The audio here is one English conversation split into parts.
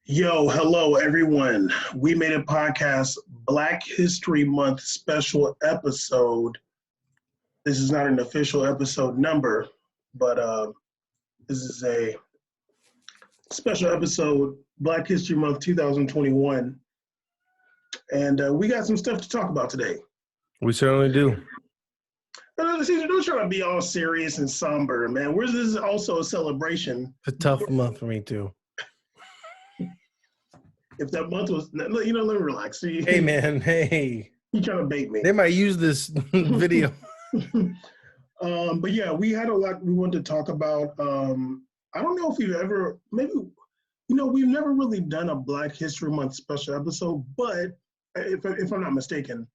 Yo, hello everyone. We made a podcast, Black History Month special episode. This is not an official episode number, but this is a special episode, Black History Month 2021. And we got some stuff to talk about today. We certainly do. Caesar, don't try to be all serious and somber, man. This is also a celebration. It's a tough month for me too. If that month was, let me relax. Hey, man. Hey. You trying to bait me. They might use this video. But yeah, we had a lot we wanted to talk about. I don't know if we've ever, we've never really done a Black History Month special episode, but if I'm not mistaken,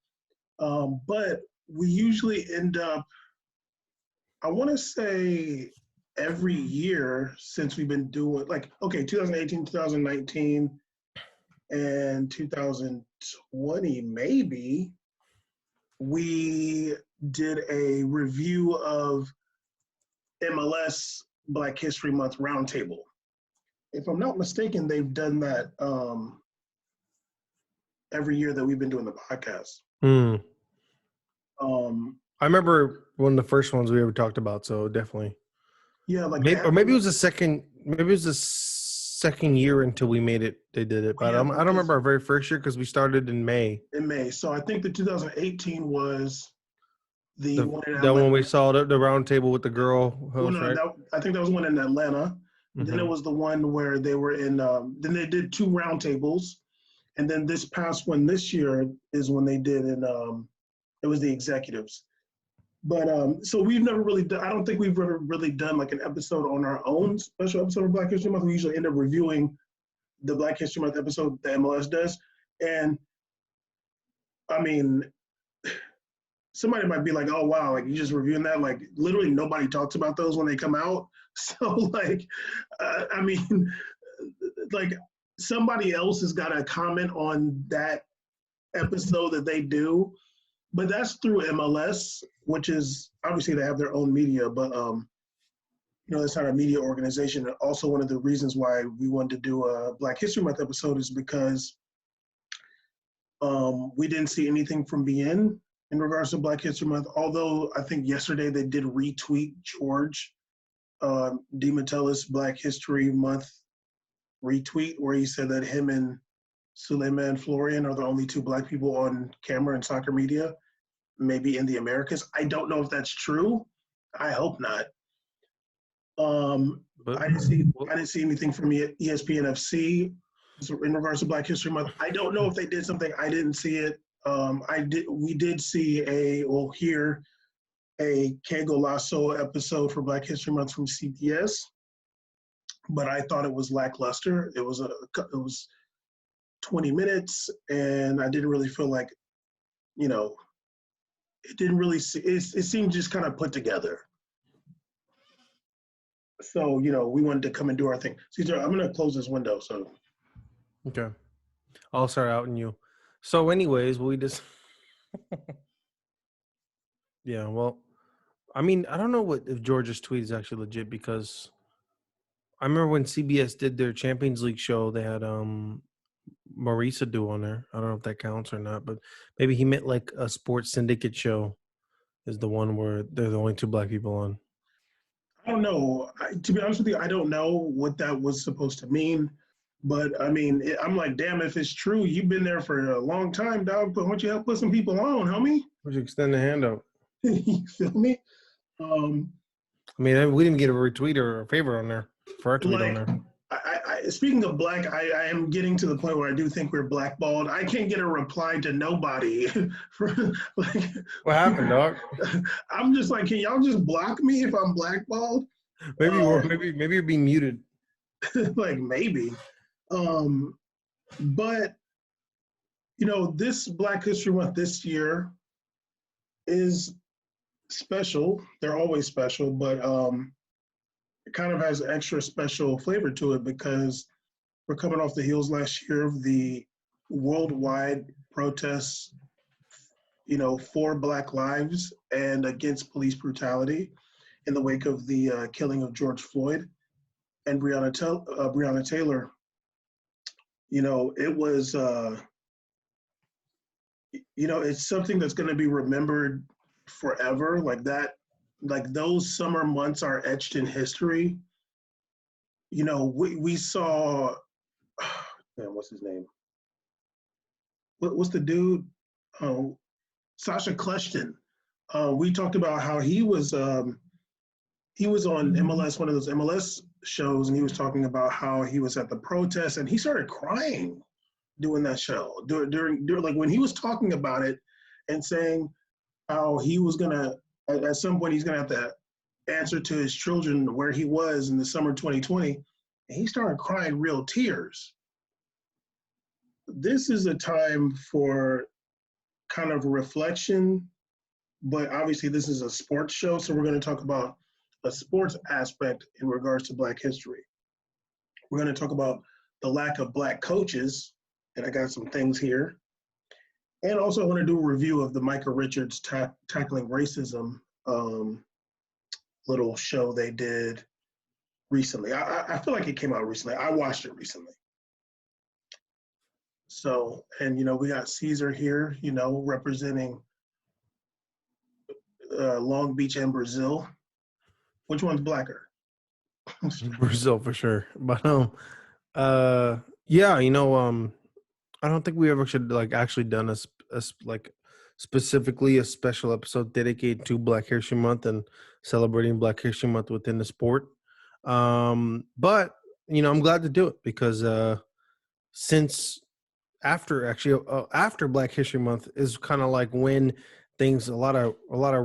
but we usually end up, I want to say every year since we've been doing 2018, 2019, and 2020, maybe, we did a review of MLS Black History Month Roundtable. If I'm not mistaken, they've done that every year that we've been doing the podcast. I remember one of the first ones we ever talked about, so definitely. Yeah, maybe it was the second. Maybe it was the second year until we made it. They did it, but I don't remember our very first year because we started in May. So I think the 2018 was the one in Atlanta. That one we saw the round table with the girl host, right? I think that was one in Atlanta. Mm-hmm. Then it was the one where they were in. Then they did two round tables, and then this past one this year is when they did it was the executives. But so we've never really done, I don't think we've ever really done like an episode on our own special episode of Black History Month. We usually end up reviewing the Black History Month episode the MLS does. And I mean, somebody might be like, oh, wow, like you just reviewing that? Like literally nobody talks about those when they come out. So somebody else has got to comment on that episode that they do. But that's through MLS, which is obviously they have their own media, but it's not a media organization. And also one of the reasons why we wanted to do a Black History Month episode is because we didn't see anything from BN in regards to Black History Month. Although I think yesterday they did retweet George DiMatteis' Black History Month retweet, where he said that him and Suleiman Florian are the only two Black people on camera in soccer media, maybe in the Americas. I don't know if that's true. I hope not. I didn't see anything from ESPN FC in regards to Black History Month. I don't know if they did something. I didn't see it. We did see hear a Que Golazo episode for Black History Month from CBS, but I thought it was lackluster. It was 20 minutes, and I didn't really feel like, it didn't really it seemed just kind of put together. So, we wanted to come and do our thing. Caesar, I'm going to close this window, so. Okay. I'll start out and you. So anyways, we just, yeah, well, I mean, I don't know if George's tweet is actually legit, because I remember when CBS did their Champions League show, they had Marisa do on there. I don't know if that counts or not, but maybe he meant like a sports syndicate show is the one where they're the only two Black people on. I don't know. To be honest with you, I don't know what that was supposed to mean. But I mean, I'm like, damn, if it's true, you've been there for a long time, dog. But why don't you help put some people on, homie? Why don't you extend the hand out? You feel me? I mean, we didn't get a retweet or a favor on there for our tweet on there. Speaking of Black, I am getting to the point where I do think we're blackballed. I can't get a reply to nobody. What happened, dog? I'm just like, can y'all just block me if I'm blackballed? Maybe you're being muted. Like maybe. But this Black History Month this year is special. They're always special, but it kind of has an extra special flavor to it because we're coming off the heels last year of the worldwide protests, for Black lives and against police brutality in the wake of the killing of George Floyd and Breonna Taylor. It was, it's something that's going to be remembered forever. Like that, like those summer months are etched in history. We saw, man, what's his name? What's the dude? Oh, Sasha Kleshton. We talked about how he was on MLS, one of those MLS shows, and he was talking about how he was at the protest and he started crying doing that show during like when he was talking about it and saying how he was gonna at some point he's gonna have to answer to his children where he was in the summer 2020, and he started crying real tears. This is a time for kind of reflection, but obviously this is a sports show, so we're going to talk about a sports aspect in regards to Black history. We're going to talk about the lack of Black coaches, and I got some things here. And also I want to do a review of the Micah Richards Tackling Racism little show they did recently. I feel like it came out recently. I watched it recently. So, and we got Caesar here, representing Long Beach and Brazil. Which one's blacker? Brazil for sure. But yeah, I don't think we ever should like actually done like specifically a special episode dedicated to Black History Month and celebrating Black History Month within the sport. But I'm glad to do it because since after Black History Month is kind of like when things a lot of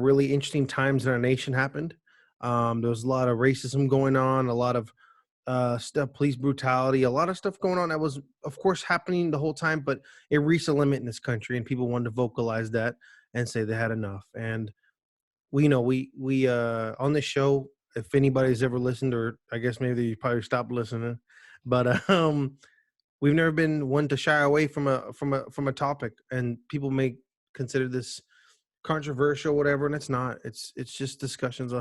really interesting times in our nation happened. There was a lot of racism going on, a lot of stuff, police brutality, a lot of stuff going on that was, of course, happening the whole time, but it reached a limit in this country, and people wanted to vocalize that and say they had enough. And we on this show, if anybody's ever listened, or I guess maybe you probably stopped listening, but we've never been one to shy away from a topic, and people may consider this controversial, whatever, and it's not. It's just discussions that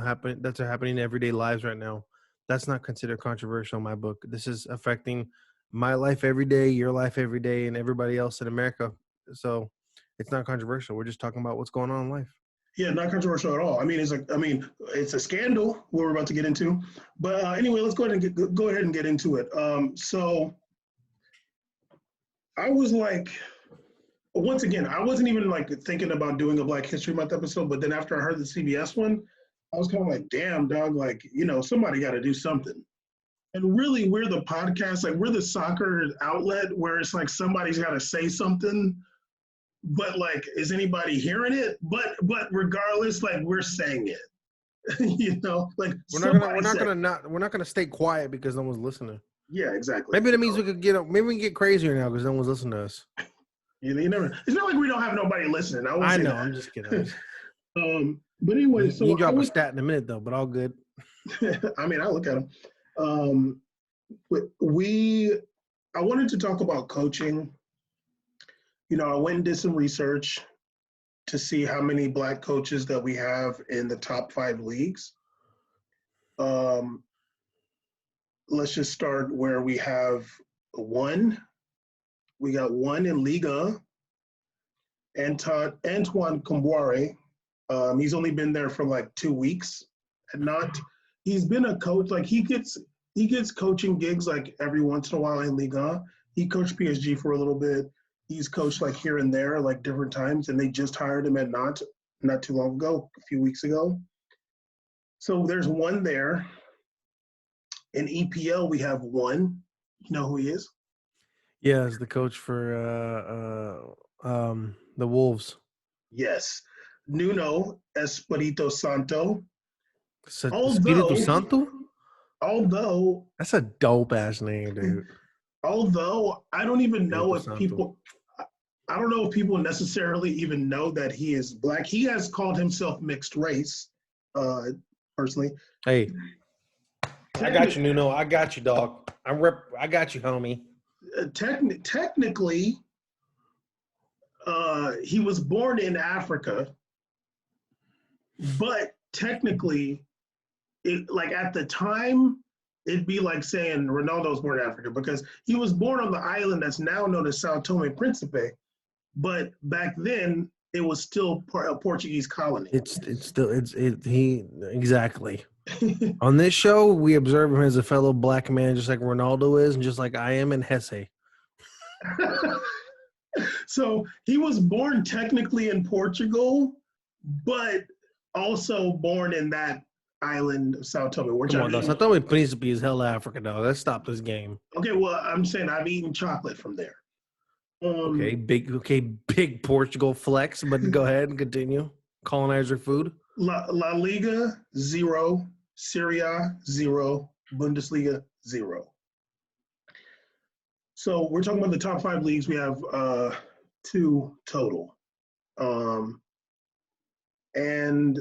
are happening in everyday lives right now. That's not considered controversial in my book. This is affecting my life every day, your life every day, and everybody else in America. So it's not controversial. We're just talking about what's going on in life. Yeah, not controversial at all. I mean, it's a scandal what we're about to get into. But anyway, let's go ahead and get into it. So I was like, once again, I wasn't even like thinking about doing a Black History Month episode, but then after I heard the CBS one, I was kind of like, damn, dog, like, somebody got to do something. And really, we're the podcast, like, we're the soccer outlet where it's like somebody's got to say something, but like, is anybody hearing it? But regardless, like, we're saying it. Like we're not gonna stay quiet because no one's listening. Yeah, exactly. Maybe that means we can get crazier now because no one's listening to us. You never. It's not like we don't have nobody listening. I know. I'm just kidding. But anyway, so you drop a stat in a minute though, but all good. I mean, I look at them. I wanted to talk about coaching. I went and did some research to see how many Black coaches that we have in the top 5 leagues. Let's just start where we have one. We got one in Liga, Antoine Comboire. He's only been there for like 2 weeks, and he's been a coach. Like he gets coaching gigs like every once in a while in Liga. He coached PSG for a little bit. He's coached like here and there, like different times, and they just hired him at Nantes not too long ago, a few weeks ago. So there's one there. In EPL, we have one. You know who he is? Yeah, as the coach for the Wolves. Yes, Nuno Espirito Santo. Espirito Santo? Although that's a dope ass name, dude. Although I don't even know if people, I don't know if people necessarily even know that he is Black. He has called himself mixed race, personally. Hey, I got you, Nuno. I got you, dog. I got you, homie. Technically, he was born in Africa, but technically, like at the time it'd be like saying Ronaldo was born in Africa because he was born on the island that's now known as Sao Tome and Principe, but back then it was still a Portuguese colony. It's still he exactly. On this show, we observe him as a fellow black man, just like Ronaldo is, and just like I am in Hesse. So he was born technically in Portugal, but also born in that island of Sao Tome. Which Come on, dog. I thought it needs to be as hell Africa, dog. Let's stop this game. Okay, well, I'm saying I've eaten chocolate from there. Big Portugal flex, but go ahead and continue. Colonizer food. La Liga 0, Serie A 0, Bundesliga 0. So we're talking about the top 5 leagues. We have 2 total, and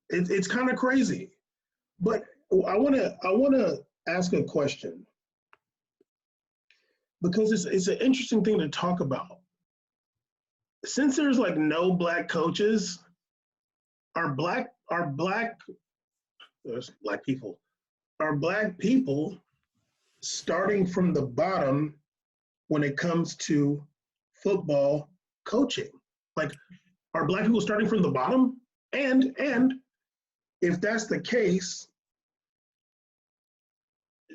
it's kind of crazy. But I wanna ask a question because it's an interesting thing to talk about. Since there's like no black coaches, are black people starting from the bottom when it comes to football coaching? Like, are black people starting from the bottom? And if that's the case,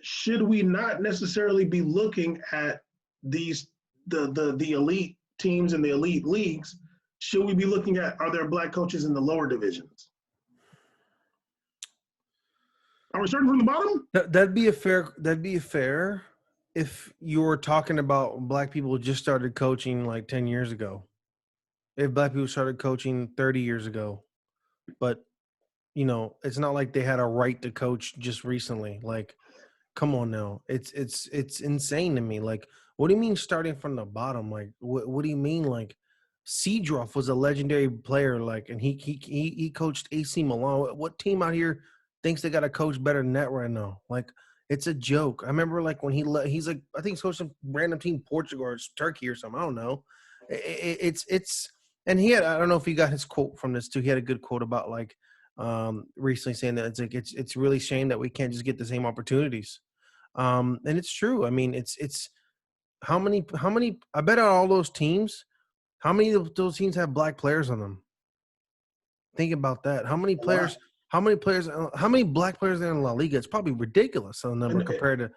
should we not necessarily be looking at these the elite teams and the elite leagues? Should we be looking at, are there black coaches in the lower divisions? Are we starting from the bottom? That'd be fair if you were talking about black people who just started coaching like 10 years ago. If black people started coaching 30 years ago. But, you know, it's not like they had a right to coach just recently. Like, come on now. It's insane to me. Like, what do you mean starting from the bottom? Like, what do you mean? Like, Seedorf was a legendary player, like, and he coached AC Milan. What team out here thinks they got a coach better than that right now? Like, it's a joke. I remember like when he's like, I think he's coached some random team, Portugal or Turkey or something. I don't know. It's and he had, I don't know if he got his quote from this too. He had a good quote about like recently saying that it's really a shame that we can't just get the same opportunities. And it's true. I mean, it's how many I bet on all those teams. How many of those teams have black players on them? Think about that. How many players? How many black players are in La Liga? It's probably ridiculous on number compared to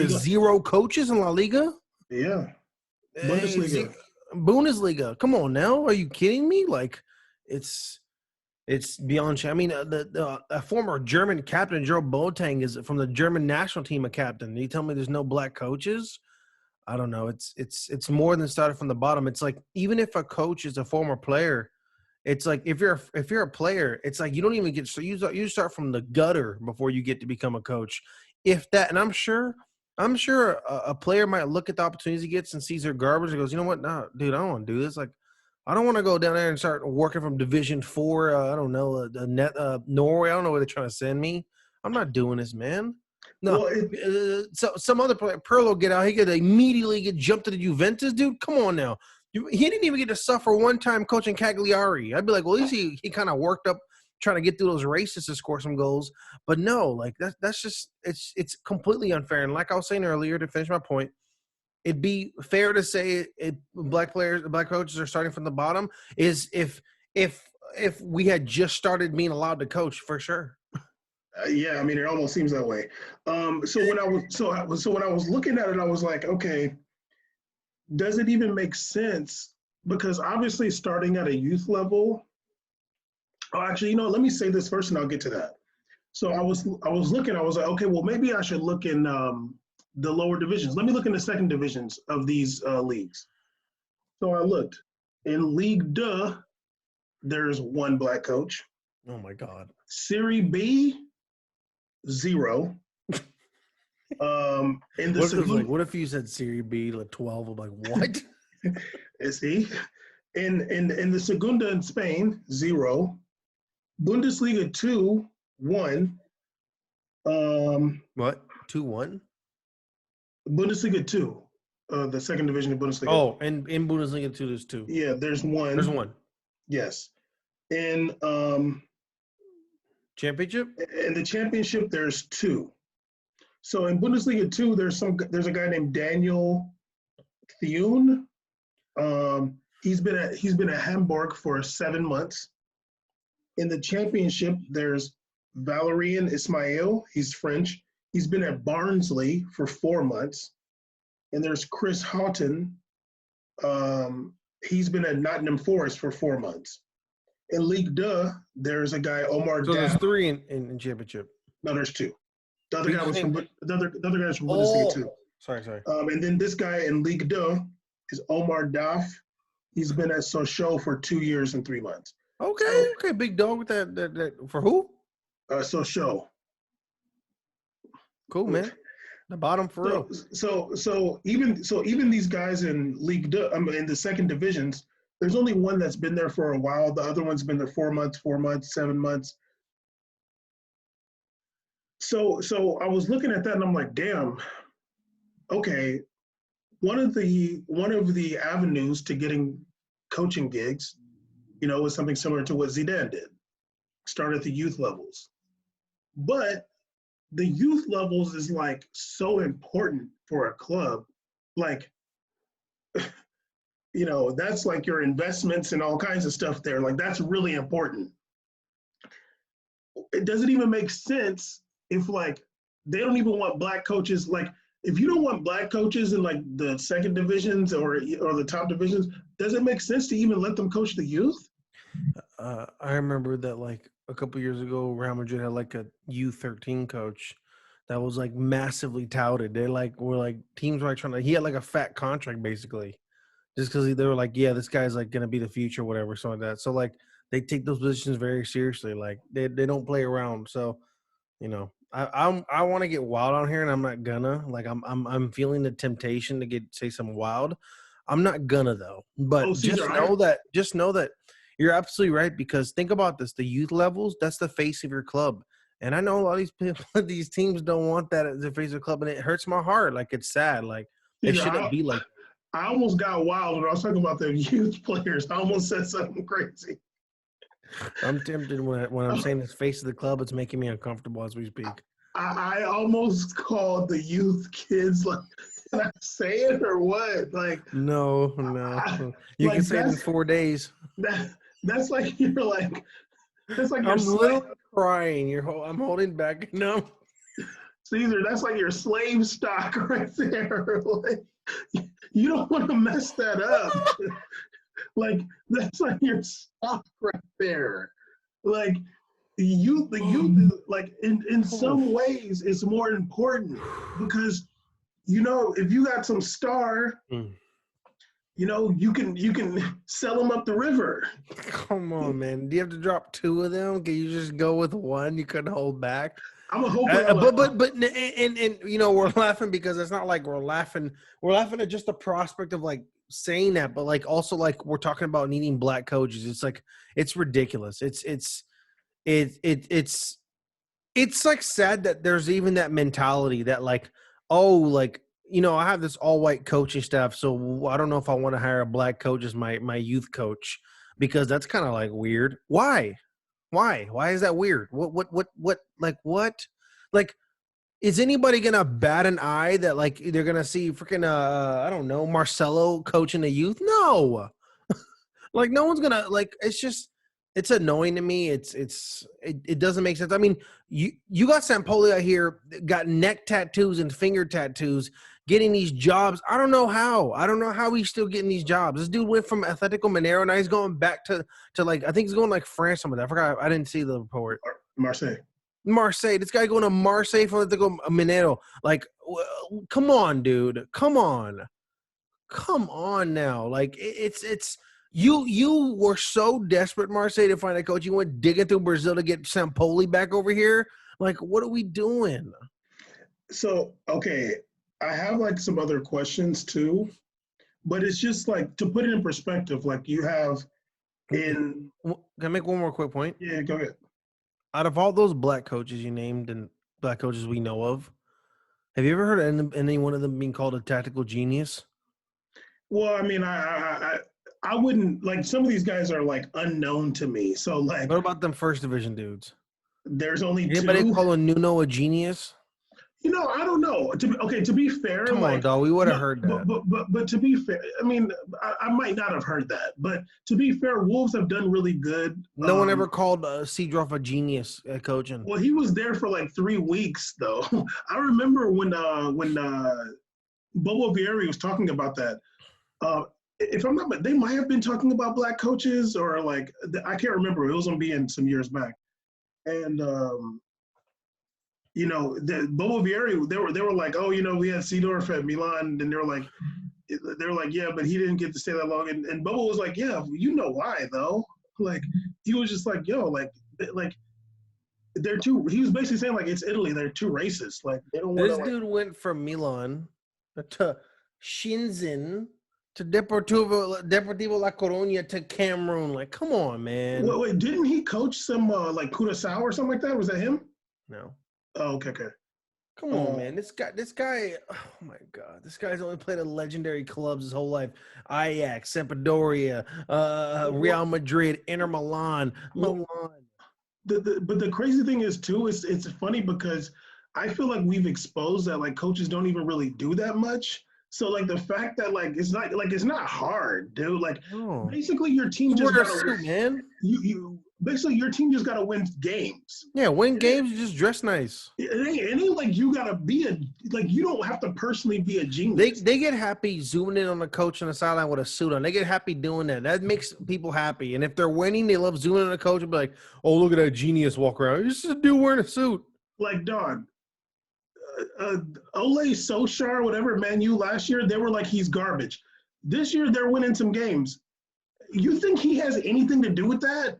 0 coaches in La Liga. Yeah, Bundesliga. Bundesliga. Come on now, are you kidding me? Like, it's beyond. I mean, a former German captain, Joe Boateng, is from the German national team. A captain. You tell me there's no black coaches? I don't know. It's more than started from the bottom. It's like even if a coach is a former player, it's like if you're a player, it's like you don't even get you start from the gutter before you get to become a coach. If that, and I'm sure a player might look at the opportunities he gets and sees their garbage and goes, you know what, nah, dude, I don't want to do this. Like, I don't want to go down there and start working from Division 4. I don't know, Norway. I don't know where they're trying to send me. I'm not doing this, man. No, so some other player, Pirlo, get out. He could immediately get jumped to the Juventus, dude. Come on now. He didn't even get to suffer one time coaching Cagliari. I'd be like, well, at least he kind of worked up trying to get through those races to score some goals. But no, like that's just it's completely unfair. And like I was saying earlier, to finish my point, it'd be fair to say black coaches are starting from the bottom. Is if we had just started being allowed to coach, for sure. Yeah, I mean, it almost seems that way. So when I was looking at it, I was like, okay, does it even make sense? Because obviously, starting at a youth level. Oh, actually, you know, let me say this first, and I'll get to that. So I was looking. I was like, okay, well, maybe I should look in the lower divisions. Let me look in the second divisions of these leagues. So I looked in League 2. There's 1 black coach. Oh my God. Serie B. 0. In the what if you said Serie B like 12? I'm like, what? Is he in the Segunda in Spain? 0. Bundesliga 2, 1. What? 2-1? Bundesliga 2, the second division of Bundesliga. Oh, and in Bundesliga 2, there's 2. Yeah, there's 1. There's 1. Yes. In championship? In the championship, there's 2. So in Bundesliga 2, there's a guy named Daniel Thune. He's been at Hamburg for 7 months. In the championship, there's Valerian Ismail. He's French. He's been at Barnsley for 4 months. And there's Chris Houghton. He's been at Nottingham Forest for 4 months. In League Deux, there's a guy, Omar So there's Daf. 3 in championship. No, there's 2. The other You guy was think from the other guy's from Bundesliga 2. Sorry. And then this guy in League Deux is Omar Daf. He's been at Sochaux for 2 years and 3 months. Okay, big dog with that for who? Sochaux. Cool, man. The bottom for real. So even these guys in League Deux, in the second divisions, there's only one that's been there for a while. The other one's been there 4 months, 7 months. So I was looking at that and I'm like, damn. Okay, one of the avenues to getting coaching gigs, is something similar to what Zidane did. Start at the youth levels, but the youth levels is like so important for a club, like. That's like your investments and all kinds of stuff there. Like that's really important. It doesn't even make sense if like they don't even want black coaches. Like if you don't want black coaches in like the second divisions or the top divisions, does it make sense to even let them coach the youth? I remember that like a couple years ago, Real Madrid had like a U13 coach that was like massively touted. They like were like teams were like trying to. He had like a fat contract basically. Just because they were like, yeah, this guy's like gonna be the future, whatever, something like that. So like they take those positions very seriously. Like they don't play around. So I want to get wild on here, and I'm not gonna. Like I'm feeling the temptation to say some wild. I'm not gonna though. But just know that you're absolutely right, because think about this: the youth levels, that's the face of your club. And I know a lot of these people, these teams don't want that as the face of the club, and it hurts my heart. Like it's sad. Like it shouldn't be like. I almost got wild when I was talking about the youth players. I almost said something crazy. I'm tempted when I'm saying this face of the club, it's making me uncomfortable as we speak. I almost called the youth kids. Like, can I say it or what? Like, no. You can say it in 4 days. That's like you're like. That's like I'm literally crying. I'm holding back. No, Caesar, that's like your slave stock right there. Like, you don't want to mess that up. Like that's like your stock right there. Like the youth, like in some ways is more important because if you got some star, you can sell them up the river. Come on, man. Do you have to drop 2 of them? Can you just go with 1? You couldn't hold back. I'm a hope. But we're laughing because it's not like we're laughing. We're laughing at just the prospect of like saying that, but like also like we're talking about needing black coaches. It's like it's ridiculous. It's like sad that there's even that mentality that like, oh, like I have this all white coaching staff, so I don't know if I want to hire a black coach as my youth coach because that's kind of like weird. Why? Why is that weird? What? Like, is anybody gonna bat an eye that like they're gonna see freaking I don't know, Marcelo coaching the youth? No, like no one's gonna like. It's annoying to me. It doesn't make sense. I mean, you got Sampoli out here, got neck tattoos and finger tattoos, getting these jobs. I don't know how he's still getting these jobs. This dude went from Atletico Mineiro, now he's going back to like I think he's going like France. Some of that I forgot. I didn't see the report. Marseille. This guy going to Marseille from Atletico Mineiro. Like, come on, dude. Come on now. Like it's. You were so desperate, Marseille, to find a coach. You went digging through Brazil to get Sampoli back over here. Like, what are we doing? So, okay, I have like some other questions too, but it's just like to put it in perspective. Like you have in. Can I make one more quick point? Yeah, go ahead. Out of all those black coaches you named and black coaches we know of, have you ever heard of any one of them being called a tactical genius? Well, I mean, I wouldn't like some of these guys are like unknown to me. So like, what about them first division dudes? There's only anybody 2. call a Nuno a genius? I don't know. To be fair, Come on, like dog. We would have no, heard that. but to be fair, I mean, I might not have heard that, but to be fair, Wolves have done really good. No one ever called Seedorf a genius at coaching. Well, he was there for like 3 weeks, though. I remember when Bobo Vieri was talking about that. Uh, if I'm not, they might have been talking about black coaches or like I can't remember. It was on being some years back, and the Bobo Vieri, they were like, oh, we had Seedorf at Milan, and they were like, yeah, but he didn't get to stay that long, and Bobo was like, yeah, you know why though? Like he was just like, yo, like they're too. He was basically saying like it's Italy, they're too racist, like they don't want to This like. dude went from Milan to Shenzhen to Deportivo La Coruña to Cameroon. Like, come on, man. Wait, didn't he coach some like Curaçao or something like that? Was that him? No. Oh, okay. Come on, man. This guy, oh my God. This guy's only played at legendary clubs his whole life. Ajax, Sampdoria, Real Madrid, Inter Milan, Milan. But the crazy thing is too, it's funny because I feel like we've exposed that like coaches don't even really do that much. So like the fact that it's not hard, dude. Like basically your team just gotta suit, man. You basically your team just gotta win games. Yeah, win games, you just dress nice. It ain't like you gotta be you don't have to personally be a genius. They get happy zooming in on the coach on the sideline with a suit on. They get happy doing that. That makes people happy. And if they're winning, they love zooming in on the coach and be like, oh, look at that genius walk around. You're just a dude wearing a suit. Like, dog, Ole Solskjaer, whatever, Man U last year, they were like, he's garbage. This year, they're winning some games. You think he has anything to do with that?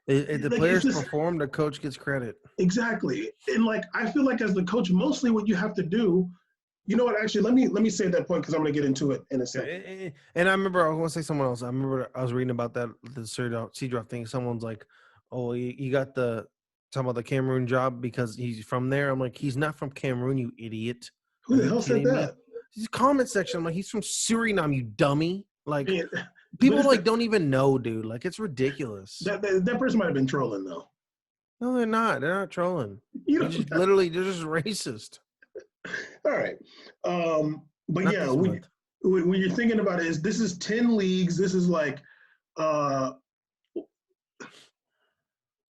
If the players perform, the coach gets credit. Exactly. And I feel like as the coach, mostly what you have to do, you know what, actually, let me say that point because I'm going to get into it in a second. And I remember, I was going to say someone else. I remember I was reading about that, the Seedorf thing. Someone's like, oh, you got talking about the Cameroon job because he's from there. I'm like, he's not from Cameroon, you idiot. Who the hell said that? His comment section, I'm like, he's from Suriname, you dummy. Like, Man, people don't even know, dude. Like, it's ridiculous. That person might have been trolling, though. No, they're not. They're not trolling. They're just racist. All right. But not yeah, when you're thinking about it, this is 10 leagues. This is like,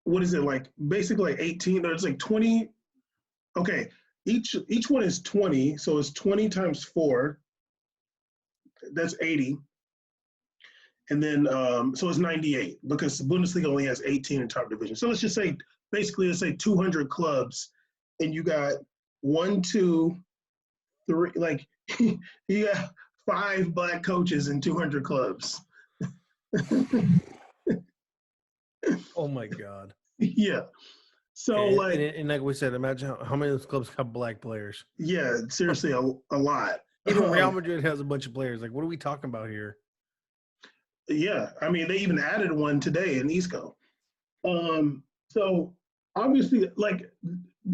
what is it, like basically like 18, or it's like 20. Okay, each one is 20, so it's 20 times 4. That's 80. And then, so it's 98 because the Bundesliga only has 18 in top division. So let's say 200 clubs, and you got 1, 2, 3, like you got 5 black coaches in 200 clubs. Oh my God. Yeah. So and like we said, imagine how many of those clubs have black players. Yeah, seriously, a lot. Even Real Madrid has a bunch of players. Like, what are we talking about here? Yeah, I mean, they even added one today in Isco. So obviously,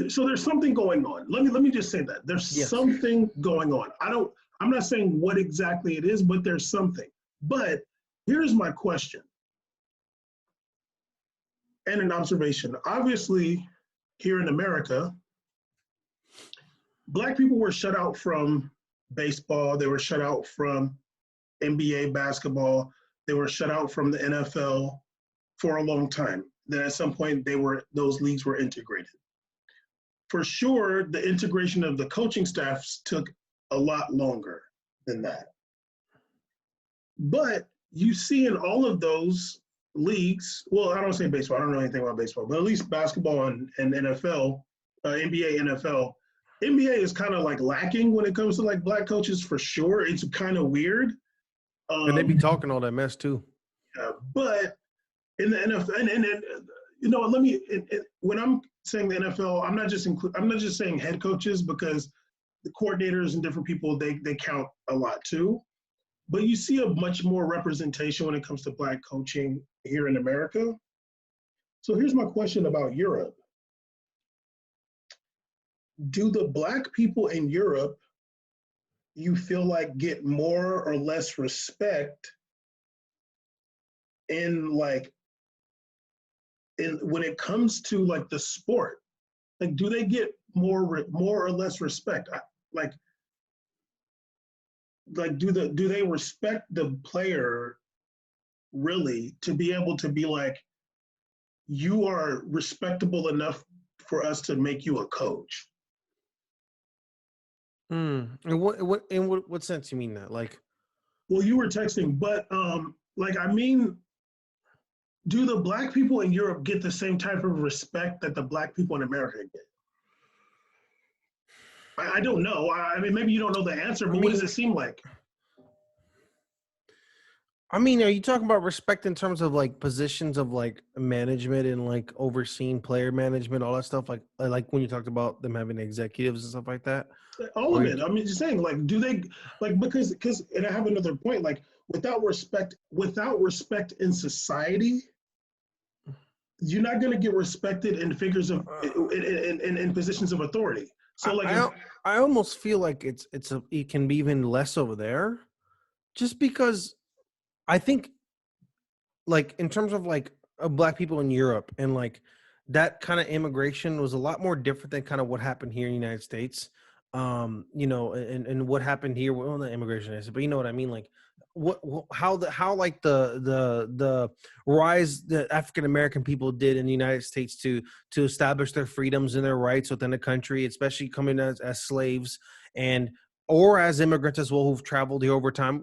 so there's something going on. Let me just say that there's something going on. I'm not saying what exactly it is, but there's something. But here's my question and an observation. Obviously, here in America, black people were shut out from baseball. They were shut out from NBA basketball. They were shut out from the NFL for a long time. Then at some point, those leagues were integrated. For sure, the integration of the coaching staffs took a lot longer than that. But you see in all of those leagues, well, I don't say baseball, I don't know anything about baseball, but at least basketball and NFL, NBA, NFL, NBA is kind of lacking when it comes to black coaches for sure. It's kind of weird. And they be talking all that mess too. Yeah, but in the NFL, and when I'm saying the NFL, I'm not just saying head coaches because the coordinators and different people, they count a lot too. But you see a much more representation when it comes to black coaching here in America. So here's my question about Europe. Do the black people in Europe, you feel like, get more or less respect when it comes to the sport? Do they get more or less respect? Like do they respect the player really to be able to be like, you are respectable enough for us to make you a coach? In what sense you mean that? Like, Well, you were texting, but like I mean, do the black people in Europe get the same type of respect that the black people in America get? I don't know. I mean, maybe you don't know the answer, I but what does mean, it seem like? are you talking about respect in terms of like positions of like management and like overseeing player management, all that stuff? Like when you talked about them having executives and stuff like that? All Or of you, it. I mean, just saying, like, do they like because and I have another point. Like, without respect in society, you're not going to get respected in figures of in positions of authority. I, So, like, if I I almost feel like it can be even less over there, just because I think like in terms of like black people in Europe and like that kind of immigration was a lot more different than kind of what happened here in the United States. And what happened here, well, not immigration, but you know what I mean, like how like the rise that African American people did in the United States to establish their freedoms and their rights within the country, especially coming as slaves and or as immigrants as well who've traveled here over time,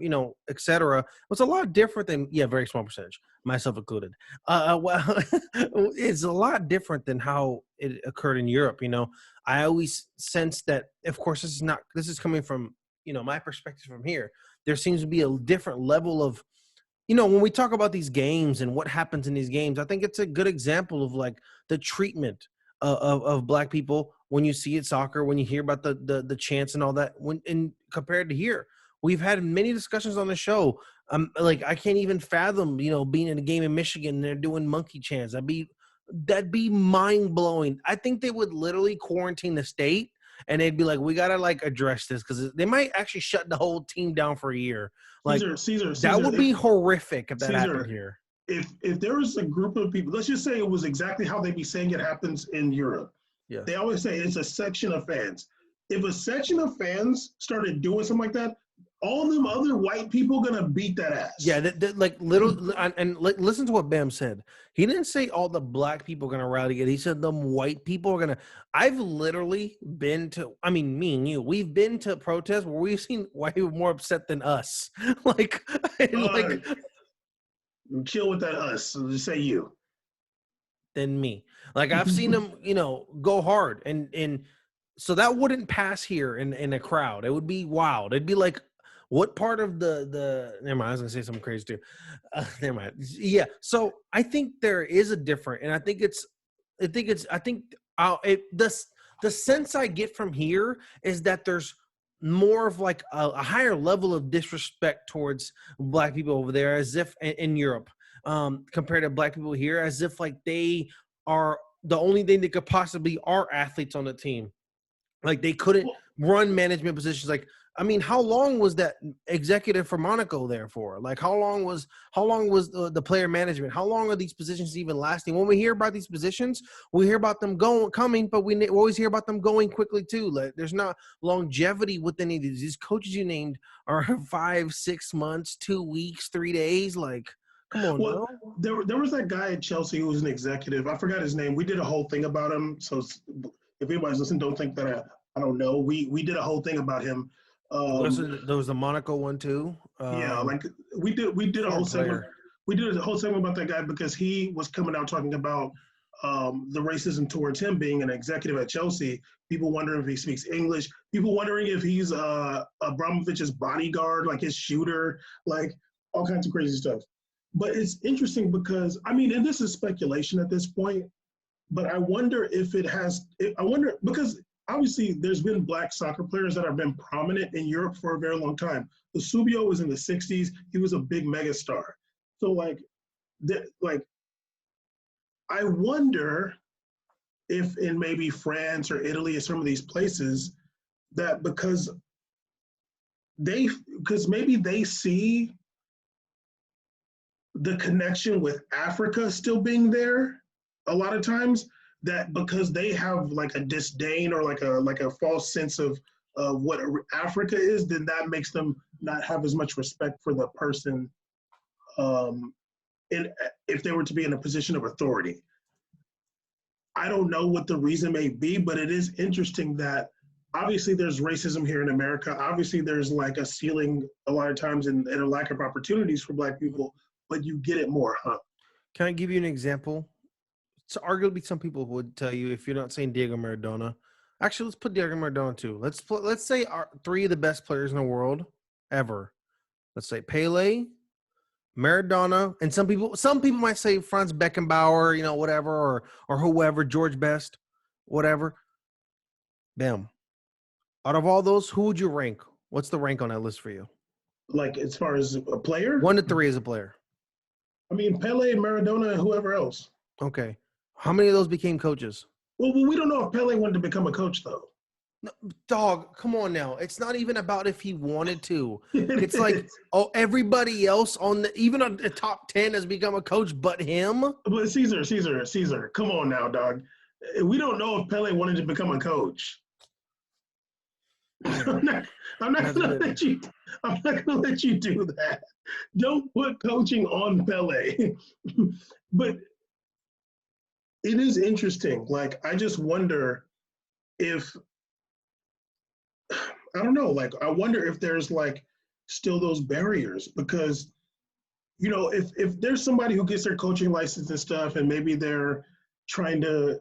et cetera. It was a lot different than, yeah, very small percentage, myself included. Well, it's a lot different than how it occurred in Europe. I always sense that, of course, this is coming from, my perspective from here. There seems to be a different level of, when we talk about these games and what happens in these games, I think it's a good example of like the treatment of black people when you see it soccer, when you hear about the chants and all that. When and compared to here, we've had many discussions on the show. Like I can't even fathom, being in a game in Michigan and they're doing monkey chants. That'd be mind blowing. I think they would literally quarantine the state and they'd be like, we gotta like address this because they might actually shut the whole team down for a year. Like that would be horrific if that happened Caesar, here. if there was a group of people, let's just say it was exactly how they be saying it happens in Europe. They Yes. always say it's a section of fans. If a section of fans started doing something like that, all them other white people gonna beat that Yeah, ass. like little and like listen to what Bam said. He didn't say all the black people are gonna rally together. He said them white people are gonna. I've literally been to. I mean, me and you, we've been to protests where we've seen white people more upset than us. like, Uh, like chill with that us. So just say you. than me. Like I've seen them, go hard, and so that wouldn't pass here in a crowd. It would be wild. It'd be like, what part of the? Never mind. I was gonna say something crazy too. Never mind. Yeah. So I think there is a different, and I think the sense I get from here is that there's more of like a higher level of disrespect towards black people over there, as if in Europe, compared to black people here, as if like they are the only thing that could possibly are athletes on the team. Like they couldn't Well, run management positions. Like, I mean, how long was that executive for Monaco there for? Like, how long was the player management? How long are these positions even lasting? When we hear about these positions, we hear about them coming, but we always hear about them going quickly too. Like, there's not longevity with any of these. These coaches you named are 5, 6 months, 2 weeks, 3 days. Like, come on, well, no. there was that guy at Chelsea who was an executive. I forgot his name. We did a whole thing about him. So if anybody's listening, don't think that I don't know. We did a whole thing about him. There was the Monaco one too. Yeah, like we did a whole Former segment. player. We did a whole segment about that guy because he was coming out talking about the racism towards him being an executive at Chelsea. People wondering if he speaks English. People wondering if he's Abramovich's bodyguard, like his shooter, like all kinds of crazy stuff. But it's interesting because I mean, and this is speculation at this point, but I wonder if it has. I wonder because obviously there's been black soccer players that have been prominent in Europe for a very long time. Eusebio was in the '60s. He was a big megastar. So like I wonder if in maybe France or Italy or some of these places that because maybe they see the connection with Africa still being there a lot of times that because they have like a disdain or like a false sense of what Africa is, then that makes them not have as much respect for the person um, in, if they were to be in a position of authority. I don't know what the reason may be, but it is interesting that obviously there's racism here in America. Obviously, there's like a ceiling a lot of times and a lack of opportunities for Black people, but you get it more, huh? Can I give you an example? So arguably, some people would tell you if you're not saying Diego Maradona. Actually, let's put Diego Maradona too. Let's say our three of the best players in the world ever. Let's say Pele, Maradona, and some people might say Franz Beckenbauer, whatever, or whoever, George Best, whatever. Bam. Out of all those, who would you rank? What's the rank on that list for you? Like as far as a player, 1 to 3 as a player. I mean Pele, Maradona, and whoever else. Okay. How many of those became coaches? Well, we don't know if Pele wanted to become a coach though. No, dog, come on now. It's not even about if he wanted to. It's like, oh, everybody else even on the top 10 has become a coach but him. But Caesar, come on now, dog. We don't know if Pele wanted to become a coach. I'm not gonna let you do that. Don't put coaching on Pele. But it is interesting. Like, I just wonder if I don't know, like I wonder if there's like still those barriers because if there's somebody who gets their coaching license and stuff and maybe they're trying to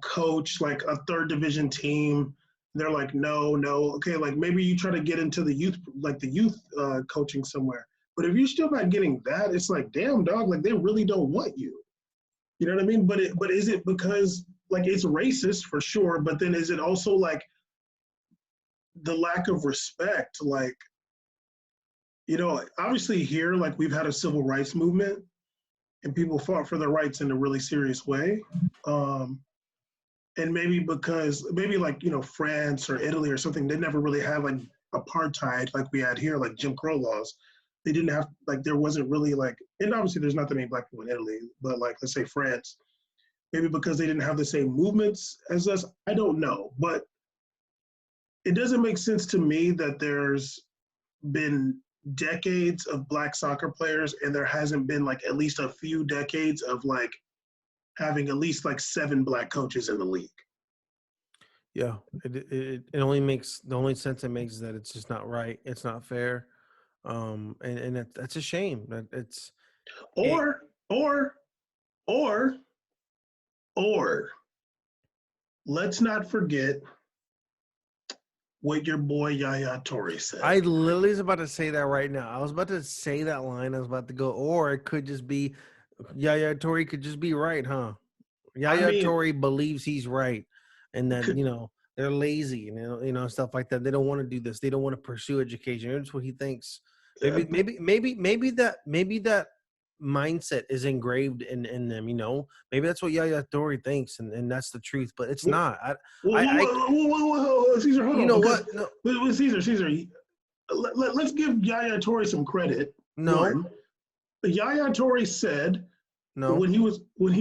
coach like a third division team, they're like no, okay, like maybe you try to get into the youth coaching somewhere, but if you're still not getting that, it's like damn dog, like they really don't want you. You know what I mean? But is it because like it's racist for sure, but then is it also like the lack of respect, like obviously here, like we've had a civil rights movement and people fought for their rights in a really serious way. And maybe like, France or Italy or something, they never really had like apartheid like we had here, like Jim Crow laws. They didn't have, like, there wasn't really like, and obviously there's not that many Black people in Italy, but like, let's say France, maybe because they didn't have the same movements as us. I don't know, but it doesn't make sense to me that there's been decades of Black soccer players and there hasn't been like at least a few decades of like having at least like 7 Black coaches in the league. Yeah, it only makes, the only sense it makes is that it's just not right. It's not fair. And that's a shame. That it's or let's not forget what your boy Yaya Toure said. I literally was about to say that right now. I was about to say that line. I was about to go, or it could just be Yaya Toure could just be right, huh? Yaya Toure believes he's right, and that they're lazy and stuff like that. They don't want to do this. They don't want to pursue education. That's what he thinks. Maybe that mindset is engraved in them. Maybe that's what Yaya Toure thinks, and that's the truth. But it's not. Caesar, hold on. You know what? No. Caesar. Let's give Yaya Toure some credit. No. One, Yaya Toure said no. When he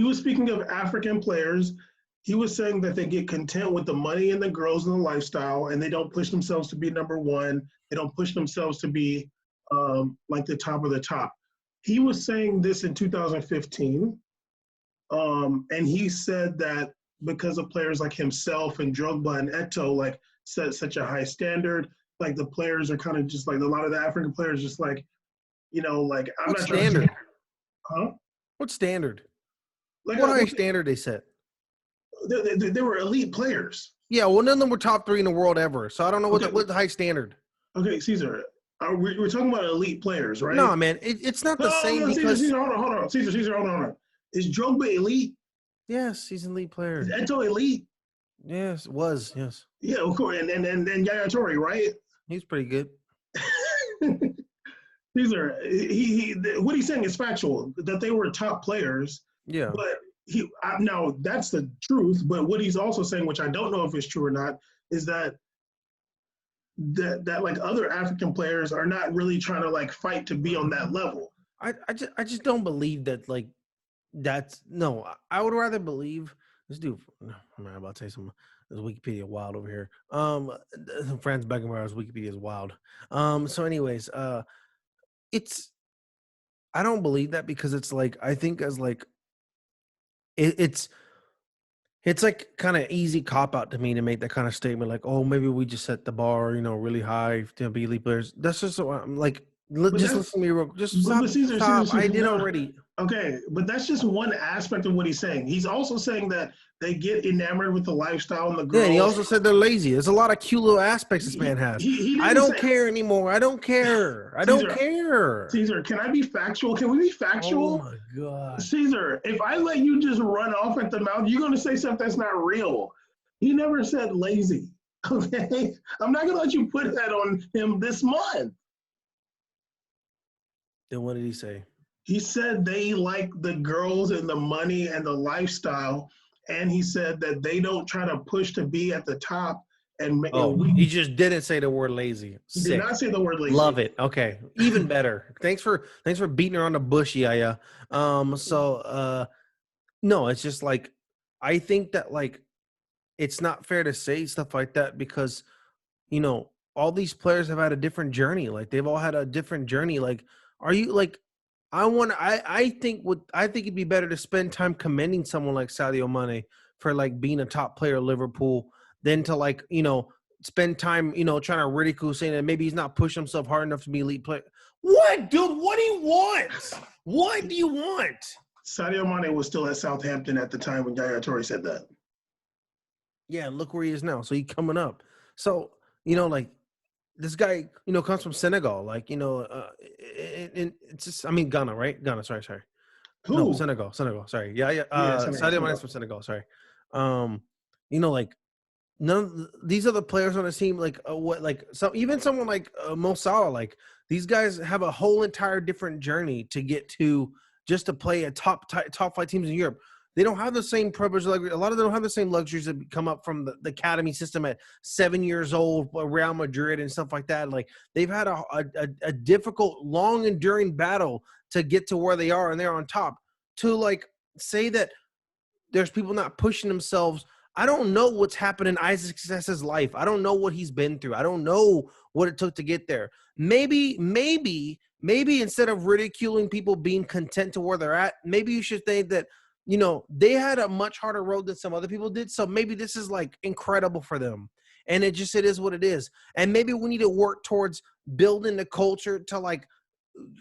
was speaking of African players, he was saying that they get content with the money and the girls and the lifestyle, and they don't push themselves to be number one. They don't push themselves to be like the top of the top. He was saying this in 2015, and he said that because of players like himself and Drogba and Eto'o, like set such a high standard, like the players are kind of just like a lot of the African players, just like like I'm What's not standard? Huh? What standard? Like what high standard they set? They were elite players. Yeah, well, none of them were top 3 in the world ever. So I don't know what the high standard. Okay, Caesar, we're talking about elite players, right? No, man, it's not the same because Caesar, hold on. Caesar, hold on. Is Drogba elite? Yes, he's an elite player. Is Eto'o elite? Yes. Yeah, of course. And Yaya Toure, right? He's pretty good. Caesar, what he's saying is factual, that they were top players. Yeah. But now that's the truth. But what he's also saying, which I don't know if it's true or not, is that like other African players are not really trying to like fight to be on that level. I just don't believe that, like, that's no. I would rather believe This dude, I'm about to say something. This Wikipedia wild over here. Franz Beckenbauer's Wikipedia is wild. So anyways, it's I don't believe that because it's like I think as like it's like kind of easy cop out to me to make that kind of statement like, oh, maybe we just set the bar, really high to be elite players. That's just what I'm like. But Just that's listen to me real. Just but Caesar, stop. I did no. already. Okay, but that's just one aspect of what he's saying. He's also saying that they get enamored with the lifestyle and the Yeah, and he girls. also said they're lazy. There's a lot of cute little aspects this man has. He I didn't don't say care anymore. I don't care. I don't Caesar. care. Caesar, can I be factual? Can we be Oh factual? my god. Caesar, if I let you just run off at the mouth, you're going to say something that's not real. He never said lazy. Okay, I'm not going to let you put that on him this month. Then what did he say? He said they like the girls and the money and the lifestyle, and he said that they don't try to push to be at the top. Oh, he just didn't say the word lazy. He did Sick. not say the word lazy. Love it. Okay, even better. Thanks for beating her on the bush, yeah. No, it's just like I think that like it's not fair to say stuff like that because all these players have had a different journey. Like they've all had a different journey. Like, are you like? I think it'd be better to spend time commending someone like Sadio Mane for like being a top player of Liverpool than to like spend time trying to ridicule saying that maybe he's not pushing himself hard enough to be elite player. What, dude? What do you want? What do you want? Sadio Mane was still at Southampton at the time when Yaya Toure said that. Yeah, look where he is now. So he's coming up. So like this guy, comes from Senegal. Like, it's just, I mean, Ghana, right? Ghana, sorry. Who? No, Senegal, sorry. Yeah. Sadio Mane from Senegal, sorry. Like none of these other players on the team, like even someone like Mo Salah, like these guys have a whole entire different journey to get to just to play at top flight teams in Europe. They don't have the same privilege. Like a lot of them don't have the same luxuries that come up from the academy system at 7 years old, Real Madrid and stuff like that. Like they've had a difficult, long, enduring battle to get to where they are, and they're on top. To like say that there's people not pushing themselves. I don't know what's happened in Isaac Success's life. I don't know what he's been through. I don't know what it took to get there. Maybe instead of ridiculing people being content to where they're at, maybe you should think that they had a much harder road than some other people did. So maybe this is like incredible for them. And it is what it is. And maybe we need to work towards building the culture to like,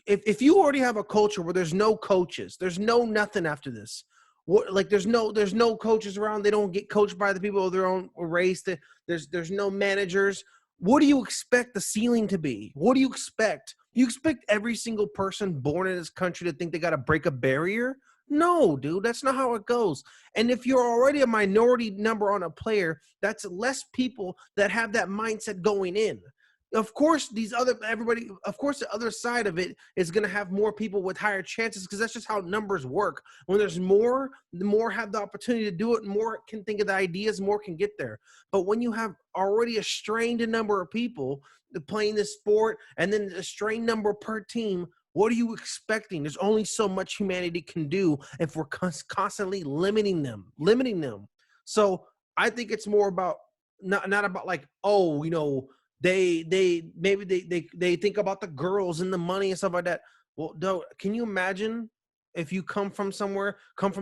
if you already have a culture where there's no coaches, there's no nothing after this. Like there's no coaches around. They don't get coached by the people of their own race. There's no managers. What do you expect the ceiling to be? What do you expect? You expect every single person born in this country to think they got to break a barrier? No, dude, that's not how it goes. And if you're already a minority number on a player, that's less people that have that mindset going in. Of course, the other side of it is going to have more people with higher chances because that's just how numbers work. When there's more, the more have the opportunity to do it, more can think of the ideas, more can get there. But when you have already a strained number of people playing this sport and then a strained number per team, what are you expecting? There's only so much humanity can do if we're constantly limiting them. So I think it's more about not about like, they think about the girls and the money and stuff like that. Well, though, can you imagine if you come from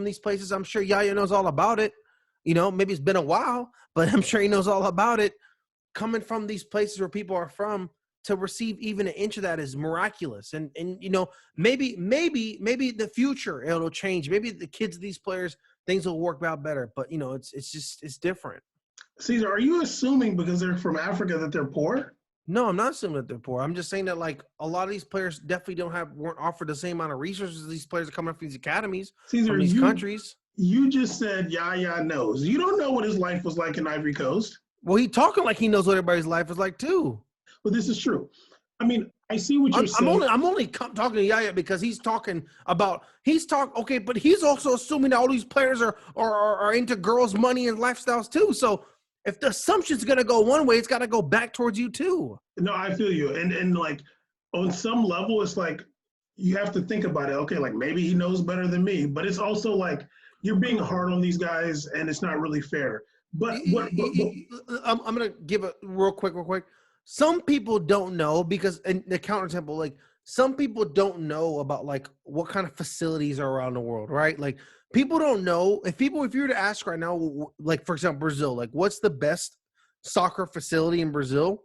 these places? I'm sure Yaya knows all about it. Maybe it's been a while, but I'm sure he knows all about it. Coming from these places where people are from, to receive even an inch of that is miraculous. And maybe the future it'll change. Maybe the kids of these players, things will work out better. But it's different. Caesar, are you assuming because they're from Africa that they're poor? No, I'm not assuming that they're poor. I'm just saying that like a lot of these players definitely weren't offered the same amount of resources as these players are coming from these academies, Caesar, from these countries. You just said Yaya knows. You don't know what his life was like in Ivory Coast. Well, he talking like he knows what everybody's life is like too. But this is true. I mean, I see what you're saying. I'm only talking to Yaya because he's talking. Okay, but he's also assuming that all these players are into girls' money and lifestyles too. So if the assumption's gonna go one way, it's got to go back towards you too. No, I feel you, and like on some level, it's like you have to think about it. Okay, like maybe he knows better than me, but it's also like you're being Come on. hard on these guys, and it's not really fair. But what? But I'm gonna give a real quick. Some people don't know because in the countertempo, like some people don't know about like what kind of facilities are around the world, right? Like people don't know if you were to ask right now, like for example, Brazil, like what's the best soccer facility in Brazil?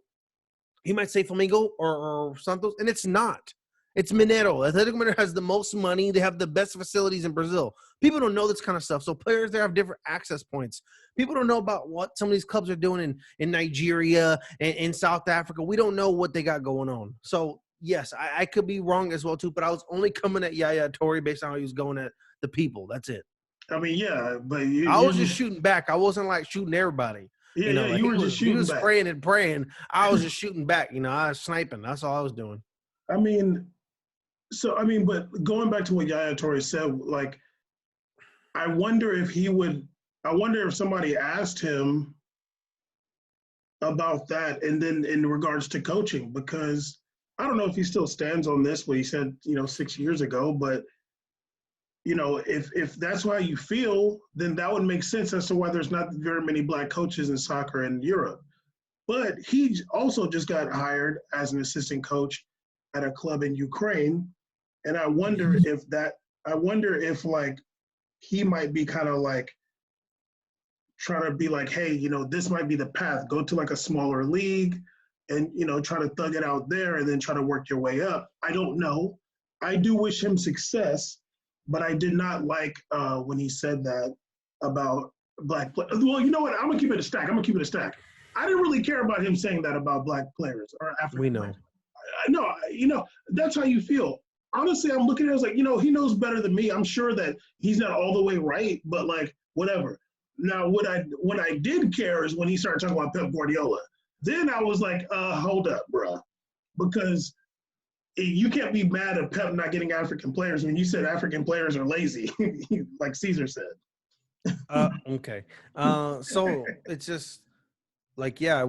He might say Flamengo or Santos, and it's not. It's Mineiro. Atletico Mineiro has the most money. They have the best facilities in Brazil. People don't know this kind of stuff. So players there have different access points. People don't know about what some of these clubs are doing in Nigeria and in South Africa. We don't know what they got going on. So, yes, I could be wrong as well, too, but I was only coming at Yaya Toure based on how he was going at the people. That's it. I mean, yeah, but I you're was just just shooting back. I wasn't like shooting everybody. yeah, You know, yeah. like You were just he shooting was back. spraying and praying. I was just shooting back. You know, I was sniping. That's all I was doing. I mean, so I mean, but going back to what Yaya Torre said, like, I wonder if he would. I wonder if somebody asked him about that, and then in regards to coaching, because I don't know if he still stands on this, what he said, 6 years ago, but if that's how you feel, then that would make sense as to why there's not very many black coaches in soccer in Europe. But he also just got hired as an assistant coach at a club in Ukraine, and Yes. I wonder if like he might be kind of like trying to be like, hey, this might be the path. Go to like a smaller league and try to thug it out there and then try to work your way up. I don't know. I do wish him success, but I did not like when he said that about black players. Well, you know what? I'm gonna keep it a stack. I didn't really care about him saying that about black players or We African players. know. No, that's how you feel. Honestly, I'm looking at it as like, he knows better than me. I'm sure that he's not all the way right, but like whatever. Now, when I did care is when he started talking about Pep Guardiola. Then I was like, hold up, bro, because you can't be mad at Pep not getting African players when you said African players are lazy, like Caesar said. Okay. So it's just like, yeah,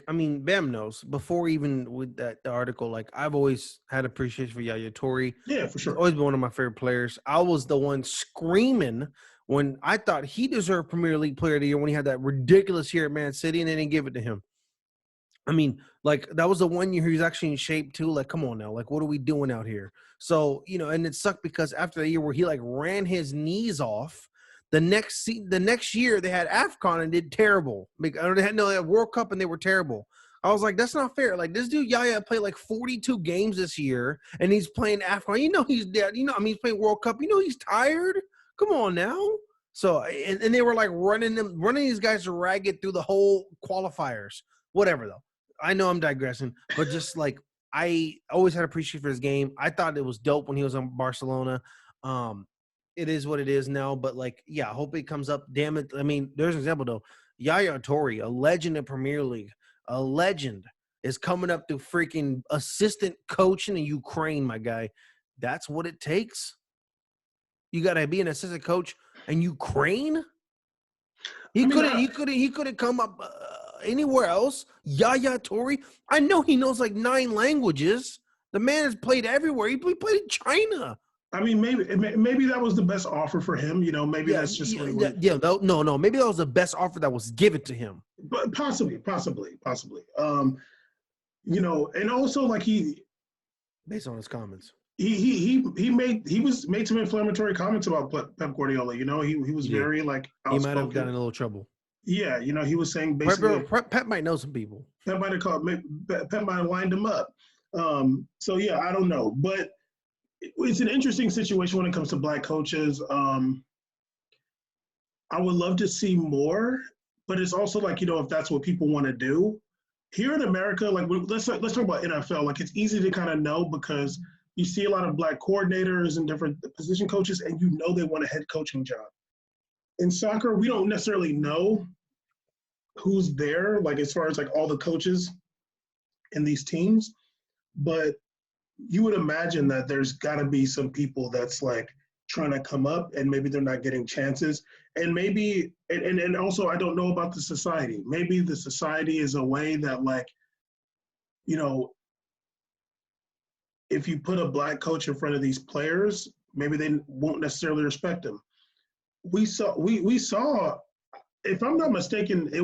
I mean, Bam knows before even with that article. Like, I've always had appreciation for Yaya Toure. Yeah, for He's sure. always been one of my favorite players. I was the one screaming when I thought he deserved Premier League Player of the Year when he had that ridiculous year at Man City, and they didn't give it to him. I mean, like that was the 1 year he was actually in shape too. Like, come on now, like what are we doing out here? So and it sucked because after the year where he like ran his knees off, the next year they had AFCON and did terrible. Or they had World Cup and they were terrible. I was like, that's not fair. Like this dude Yaya played like 42 games this year and he's playing AFCON. He's dead. I mean he's playing World Cup. He's tired. Come on now. So and they were like running these guys ragged through the whole qualifiers. Whatever though. I know I'm digressing, but just like I always had appreciation for his game. I thought it was dope when he was on Barcelona. Um, it is what it is now, but like, yeah, I hope it comes up. Damn it. I mean, there's an example though. Yaya Toure, a legend in Premier League, a legend, is coming up to freaking assistant coaching in Ukraine, my guy. That's what it takes. You got to be an assistant coach in Ukraine. I He mean, couldn't. He couldn't come up anywhere else. Yaya Toure. I know he knows like 9 languages. The man has played everywhere. He played in China. maybe that was the best offer for him. Maybe Yeah, that's just yeah, what he yeah. was. Yeah, no. Maybe that was the best offer that was given to him But possibly. And also like based on his comments. made some inflammatory comments about Pep Guardiola. He was He did. very like He might have gotten outspoken. in a little trouble. Yeah, he was saying basically Pep might know some people. Pep might have called Pep might have lined him up. So yeah, I don't know, but it's an interesting situation when it comes to black coaches. I would love to see more, but it's also like if that's what people want to do. Here in America, like let's talk about NFL. Like it's easy to kind of know because you see a lot of black coordinators and different position coaches, and they want a head coaching job. In soccer, we don't necessarily know who's there, like as far as like all the coaches in these teams, but you would imagine that there's got to be some people that's like trying to come up and maybe they're not getting chances, and maybe and also I don't know about the society. Maybe the society is a way that like you know if you put a black coach in front of these players, maybe they won't necessarily respect him. we saw, if I'm not mistaken, it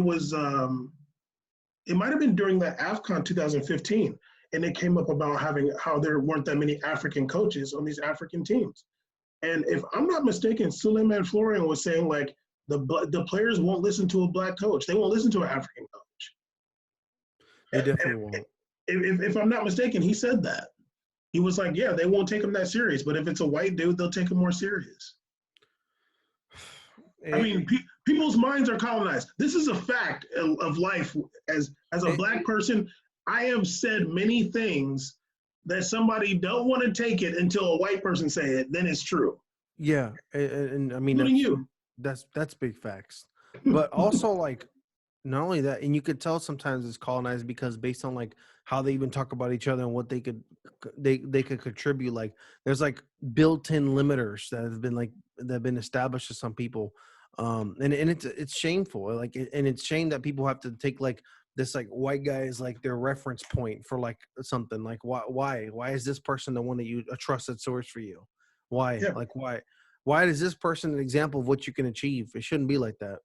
might have been during the AFCON 2015, and it came up about having how there weren't that many African coaches on these African teams. And if I'm not mistaken, Suleiman Florian was saying like the players won't listen to a black coach. They won't listen to an African coach. They definitely won't. If I'm not mistaken, he said that. He was like, yeah, they won't take him that serious, but if it's a white dude, they'll take him more serious. I mean, people's minds are colonized. This is a fact of life. As a black person, I have said many things that somebody don't want to take it until a white person say it. Then it's true. Yeah, and I mean Including that's big facts. But also like not only that, and you could tell sometimes it's colonized because based on like how they even talk about each other and what they could contribute. Like there's like built-in limiters that have been established to some people, and it's shameful. Like and it's shame that people have to take like this like white guy is like their reference point for like something. Like why is this person the one that you a trusted source for you? Why Yeah. like why is this person an example of what you can achieve? It shouldn't be like that.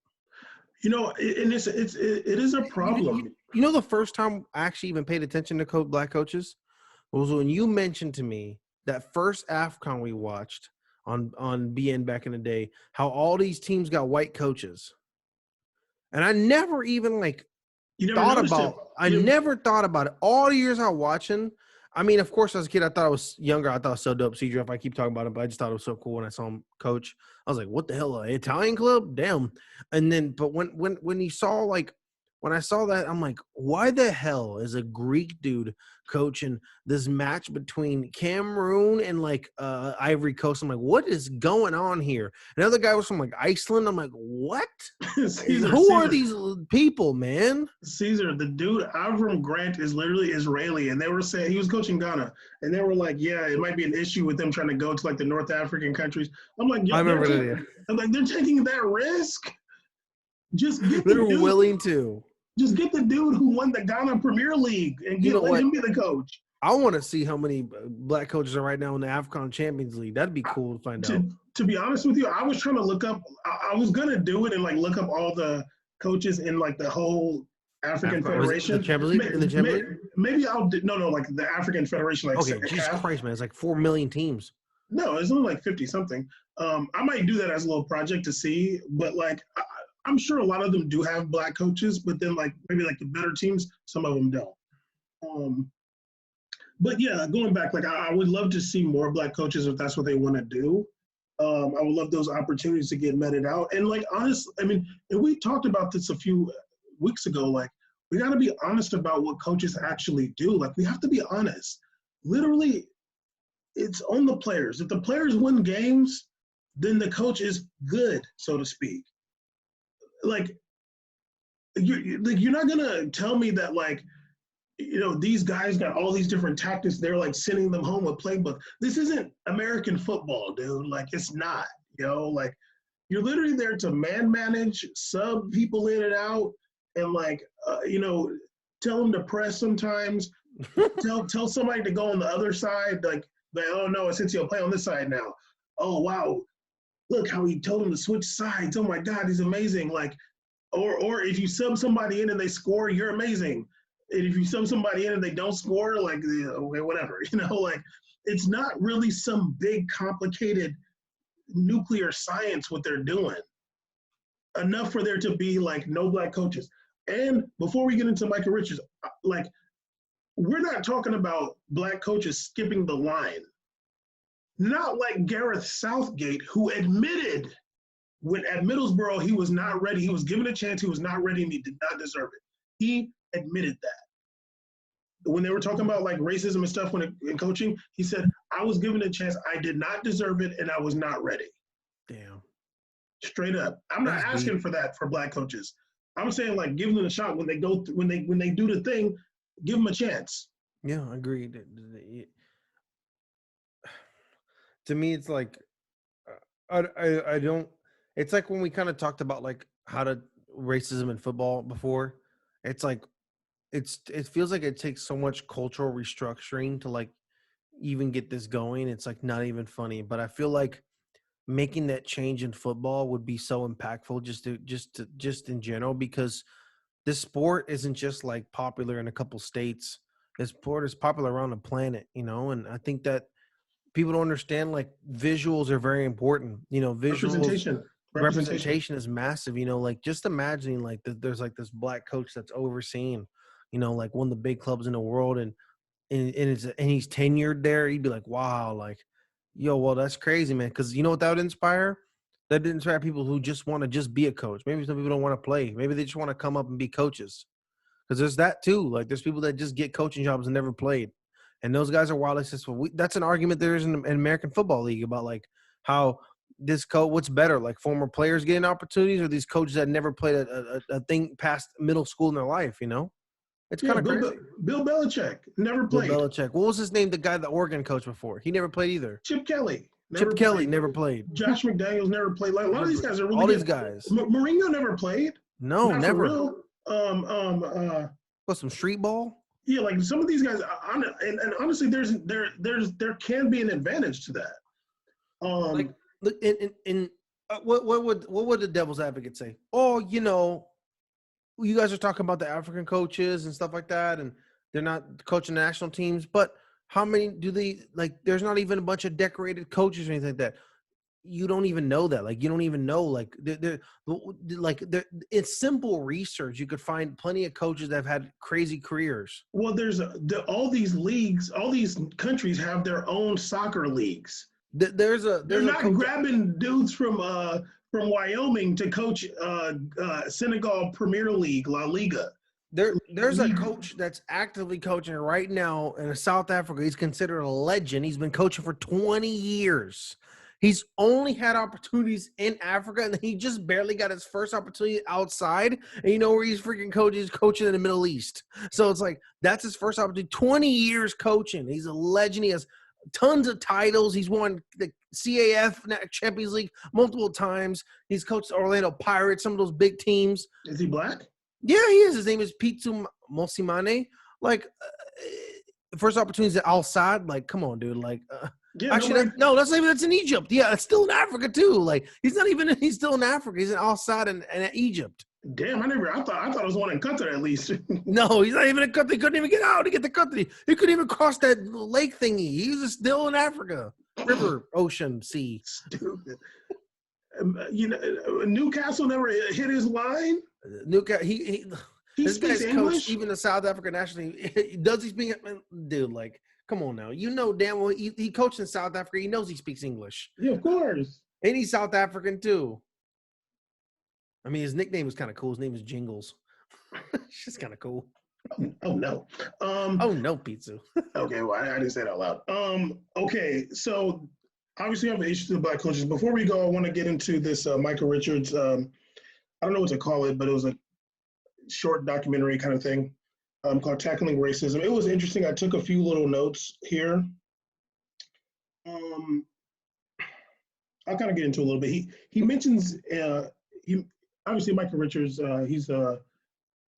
and it is a problem. You know, the first time I actually even paid attention to black coaches was when you mentioned to me that first AFCON we watched on BN back in the day, how all these teams got white coaches, and I never even like You never thought noticed about. I never thought about it. All the years I was watching. I mean, of course, as a kid, I thought I was younger. I thought it was so dope. If I keep talking about it, but I just thought it was so cool when I saw him coach. I was like, "What the hell, an Italian club? Damn!" And then, but when you saw like when I saw that, I'm like, "Why the hell is a Greek dude coaching this match between Cameroon and like Ivory Coast?" I'm like, "What is going on here?" Another guy was from like Iceland. I'm like, "What? Who are these people, man?" Caesar, the dude Avram Grant is literally Israeli, and they were saying he was coaching Ghana, and they were like, "Yeah, it might be an issue with them trying to go to like the North African countries." I'm like, I "Yo, remember that. Yeah. I'm like, they're taking that risk. Just get They're the dude. willing to. Just get the dude who won the Ghana Premier League and let him be the coach." I want to see how many black coaches are right now in the AFCON Champions League. That'd be cool to find out. To be honest with you, I was trying to look up. I was gonna do it and like look up all the coaches in like the whole African Federation. The Champions League? In the Champions League? Maybe I'll do, no, like the African Federation. Like okay, Jesus Christ, man, it's like 4 million teams. No, it's only like 50 something. I might do that as a little project to see, but like I'm sure a lot of them do have black coaches, but then like maybe like the better teams, some of them don't. But yeah, going back, like I would love to see more black coaches if that's what they want to do. I would love those opportunities to get meted out. And like honest, I mean, and we talked about this a few weeks ago. Like we got to be honest about what coaches actually do. Like we have to be honest. Literally, it's on the players. If the players win games, then the coach is good, so to speak. Like you're not gonna tell me that like these guys got all these different tactics. They're like sending them home with playbook. This isn't American football, dude. Like it's not, like you're literally there to man manage, sub people in and out, and like, tell them to press sometimes. tell somebody to go on the other side. Like, oh no, since you'll play on this side now. Oh wow, look how he told him to switch sides. Oh my God, he's amazing. Like, or if you sub somebody in and they score, you're amazing. And if you sub somebody in and they don't score, like, okay, whatever, like it's not really some big complicated nuclear science what they're doing. Enough for there to be like no black coaches. And before we get into Micah Richards, like we're not talking about black coaches skipping the line. Not like Gareth Southgate, who admitted when at Middlesbrough he was not ready. He was given a chance. He was not ready, and he did not deserve it. He admitted that. When they were talking about like racism and stuff in coaching, he said, "I was given a chance. I did not deserve it, and I was not ready." Damn. Straight up. I'm not asking for that for black coaches. I'm saying like give them a shot when they go when they do the thing, give them a chance. Yeah, I agree. To me, it's like I don't. It's like when we kind of talked about like how to racism in football before. It's like it feels like it takes so much cultural restructuring to like even get this going. It's like not even funny. But I feel like making that change in football would be so impactful just in general, because this sport isn't just like popular in a couple states. This sport is popular around the planet, and I think that people don't understand, like, visuals are very important. Visuals Representation. representation is massive. Like, just imagining like there's like this black coach that's overseeing, like one of the big clubs in the world, and he's tenured there. He'd be like, wow, like, yo, well, that's crazy, man. Because you know what that would inspire? That would inspire people who just want to just be a coach. Maybe some people don't want to play. Maybe they just want to come up and be coaches. Because there's that too. Like, there's people that just get coaching jobs and never played, and those guys are wildly successful. That's an argument there is in American Football League about like how this coach, what's better, like former players getting opportunities or these coaches that never played a thing past middle school in their life. It's Yeah, kind of crazy. Bill Belichick never Bill played. Belichick. What was his name? The guy, the Oregon coach before. He never played either. Chip Kelly. Chip Kelly never played. Josh McDaniels never played. Like, a lot of these guys are really all good. these guys. Mourinho never played. No, Not never. For real. What, some street ball? Yeah, like some of these guys, and honestly, there can be an advantage to that. Like, look, what would the devil's advocate say? Oh, you guys are talking about the African coaches and stuff like that, and they're not coaching national teams. But how many do they, like, there's not even a bunch of decorated coaches or anything like that. You don't even know that. Like, you don't even know, like, it's simple research. You could find plenty of coaches that have had crazy careers. Well, there's all these leagues, all these countries have their own soccer leagues. They're not grabbing dudes from Wyoming to coach Senegal Premier League, La Liga. There's a coach that's actively coaching right now in South Africa. He's considered a legend. He's been coaching for 20 years. He's only had opportunities in Africa, and he just barely got his first opportunity outside. And you know where he's freaking coaching? He's coaching in the Middle East. So it's like, that's his first opportunity. 20 years coaching. He's a legend. He has tons of titles. He's won the CAF Champions League multiple times. He's coached Orlando Pirates, some of those big teams. Is he black? Yeah, he is. His name is Pitsu Mosimane. Like, first opportunities at Al Sadd. Like, come on, dude. Like, yeah, actually, that's in Egypt. Yeah, it's still in Africa too. Like, he's still in Africa. He's in Al Sadd and Egypt. Damn, I thought it was one in Qatar at least. No, he's not even in Qatar. He couldn't even get out to get the country. He couldn't even cross that lake thingy. He's still in Africa. River, ocean, sea. Stupid. Newcastle never hit his line. Newcastle, he this speaks guy's English. Coached even the South African national team. Does he speak? Dude, like, come on now. You know damn well he coached in South Africa. He knows he speaks English. Yeah, of course. And he's South African too. I mean, his nickname is kind of cool. His name is Jingles. It's just kind of cool. Oh no. Oh no, Pizza. Okay, well, I didn't say it out loud. Okay, so obviously I have issues with black coaches. Before we go, I want to get into this Micah Richards. I don't know what to call it, but it was a short documentary kind of thing called Tackling Racism. It was interesting. I took a few little notes here. I'll kind of get into a little bit. He mentions obviously Micah Richards. He's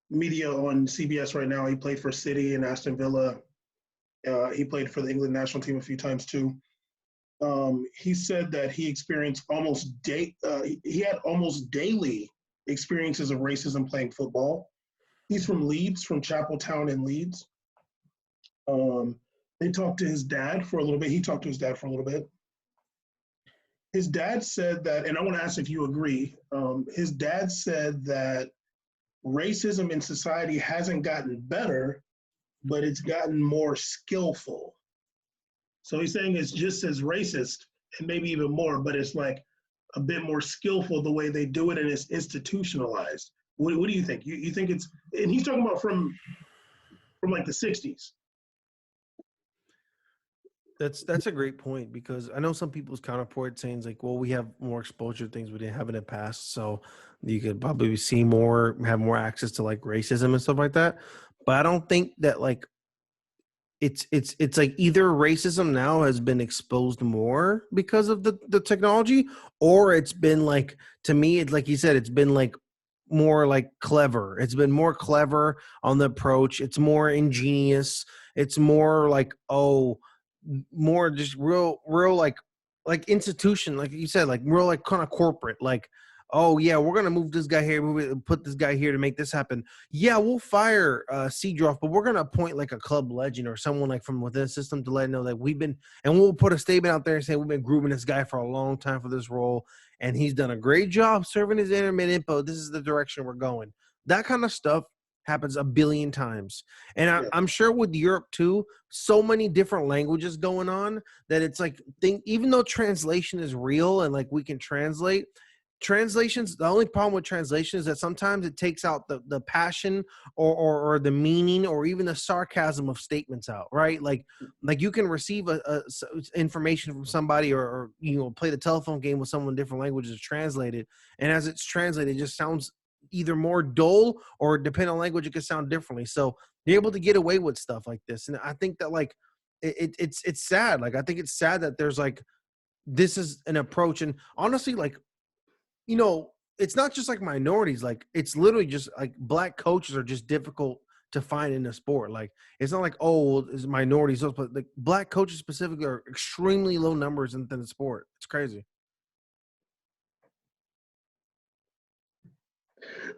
media on CBS right now. He played for City and Aston Villa. He played for the England national team a few times too. He said that he experienced he had almost daily experiences of racism playing football. He's from Leeds, from Chapeltown in Leeds. They talked to his dad for a little bit. He talked to his dad for a little bit. His dad said that, and I want to ask if you agree, his dad said that racism in society hasn't gotten better, but it's gotten more skillful. So he's saying it's just as racist and maybe even more, but it's like a bit more skillful the way they do it, and it's institutionalized. What do you think? You think it's, and he's talking about from like the 60s. That's a great point, because I know some people's counterpart saying like, well, we have more exposure to things we didn't have in the past, so you could probably see more, have more access to like racism and stuff like that. But I don't think that like it's like either racism now has been exposed more because of the technology, or it's been like, to me, it's like you said, it's been like more like clever. It's been more clever on the approach. It's more ingenious. It's more like, more just real like like institution, like you said, like we're like kind of corporate, like, oh yeah, we're gonna move this guy here, put this guy here to make this happen. Yeah, we'll fire Seedroff, but we're gonna appoint like a club legend or someone like from within the system to let know that and we'll put a statement out there and say we've been grooming this guy for a long time for this role, and he's done a great job serving his intermittent, but this is the direction we're going. That kind of stuff happens a billion times, and Yeah. I'm sure with Europe too, so many different languages going on that it's like even though translation is real and like we can translate translations, the only problem with translation is that sometimes it takes out the passion or the meaning or even the sarcasm of statements out, right? Like you can receive information from somebody or play the telephone game with someone in different languages translated, and as it's translated it just sounds either more dull or depending on language it could sound differently. So you're able to get away with stuff like this, and I think that like it's sad. Like I think it's sad that there's like this is an approach, and honestly, like it's not just like minorities. Like it's literally just like black coaches are just difficult to find in the sport. Like it's not like it's minorities, but like black coaches specifically are extremely low numbers in the sport. It's crazy.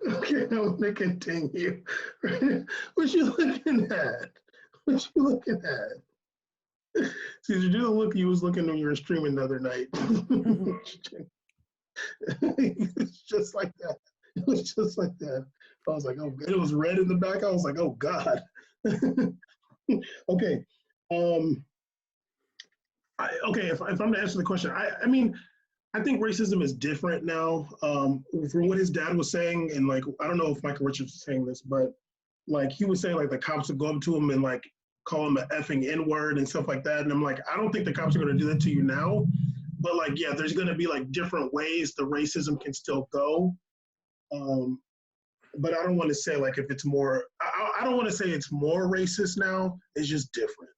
Okay, I want to continue. What you looking at? What you looking at? Caesar, do the look you was looking when you were streaming the other night. It's just like that. It was just like that. I was like, oh, it was red in the back. I was like, oh God. Okay. Um, okay, if I'm to answer the question, I mean, I think racism is different now. From what his dad was saying, and like, I don't know if Michael Richards was saying this, but like he was saying, like the cops would go up to him and like call him an effing N word and stuff like that. And I'm like, I don't think the cops are going to do that to you now. But like, yeah, there's going to be like different ways the racism can still go. Um, but I don't want to say like if it's more. I don't want to say it's more racist now. It's just different.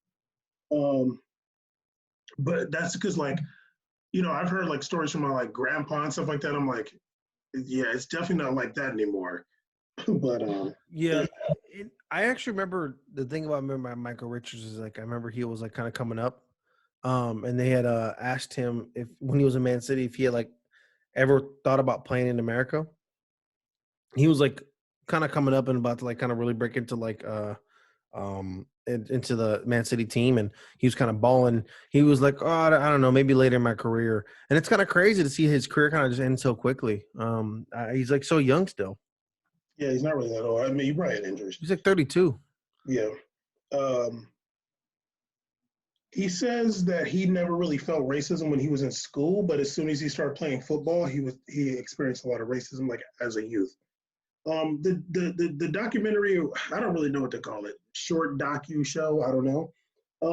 Um, but that's because like I've heard like stories from my like grandpa and stuff like that. I'm like, yeah, it's definitely not like that anymore. But Yeah, I actually remember the thing about Michael Richards is like I remember he was like kind of coming up, and they had asked him if when he was in Man City if he had like ever thought about playing in America. He was like kind of coming up and about to like kind of really break into like into the Man City team, and he was kind of balling. He was like, oh, I don't know, maybe later in my career. And it's kind of crazy to see his career kind of just end so quickly. He's like so young still. yeah, he's not really that old. I mean, he probably had injuries. He's like 32. Yeah. Um, he says that he never really felt racism when he was in school, but as soon as he started playing football, he experienced a lot of racism like as a youth. The documentary, I don't really know what to call it, short docu show, I don't know.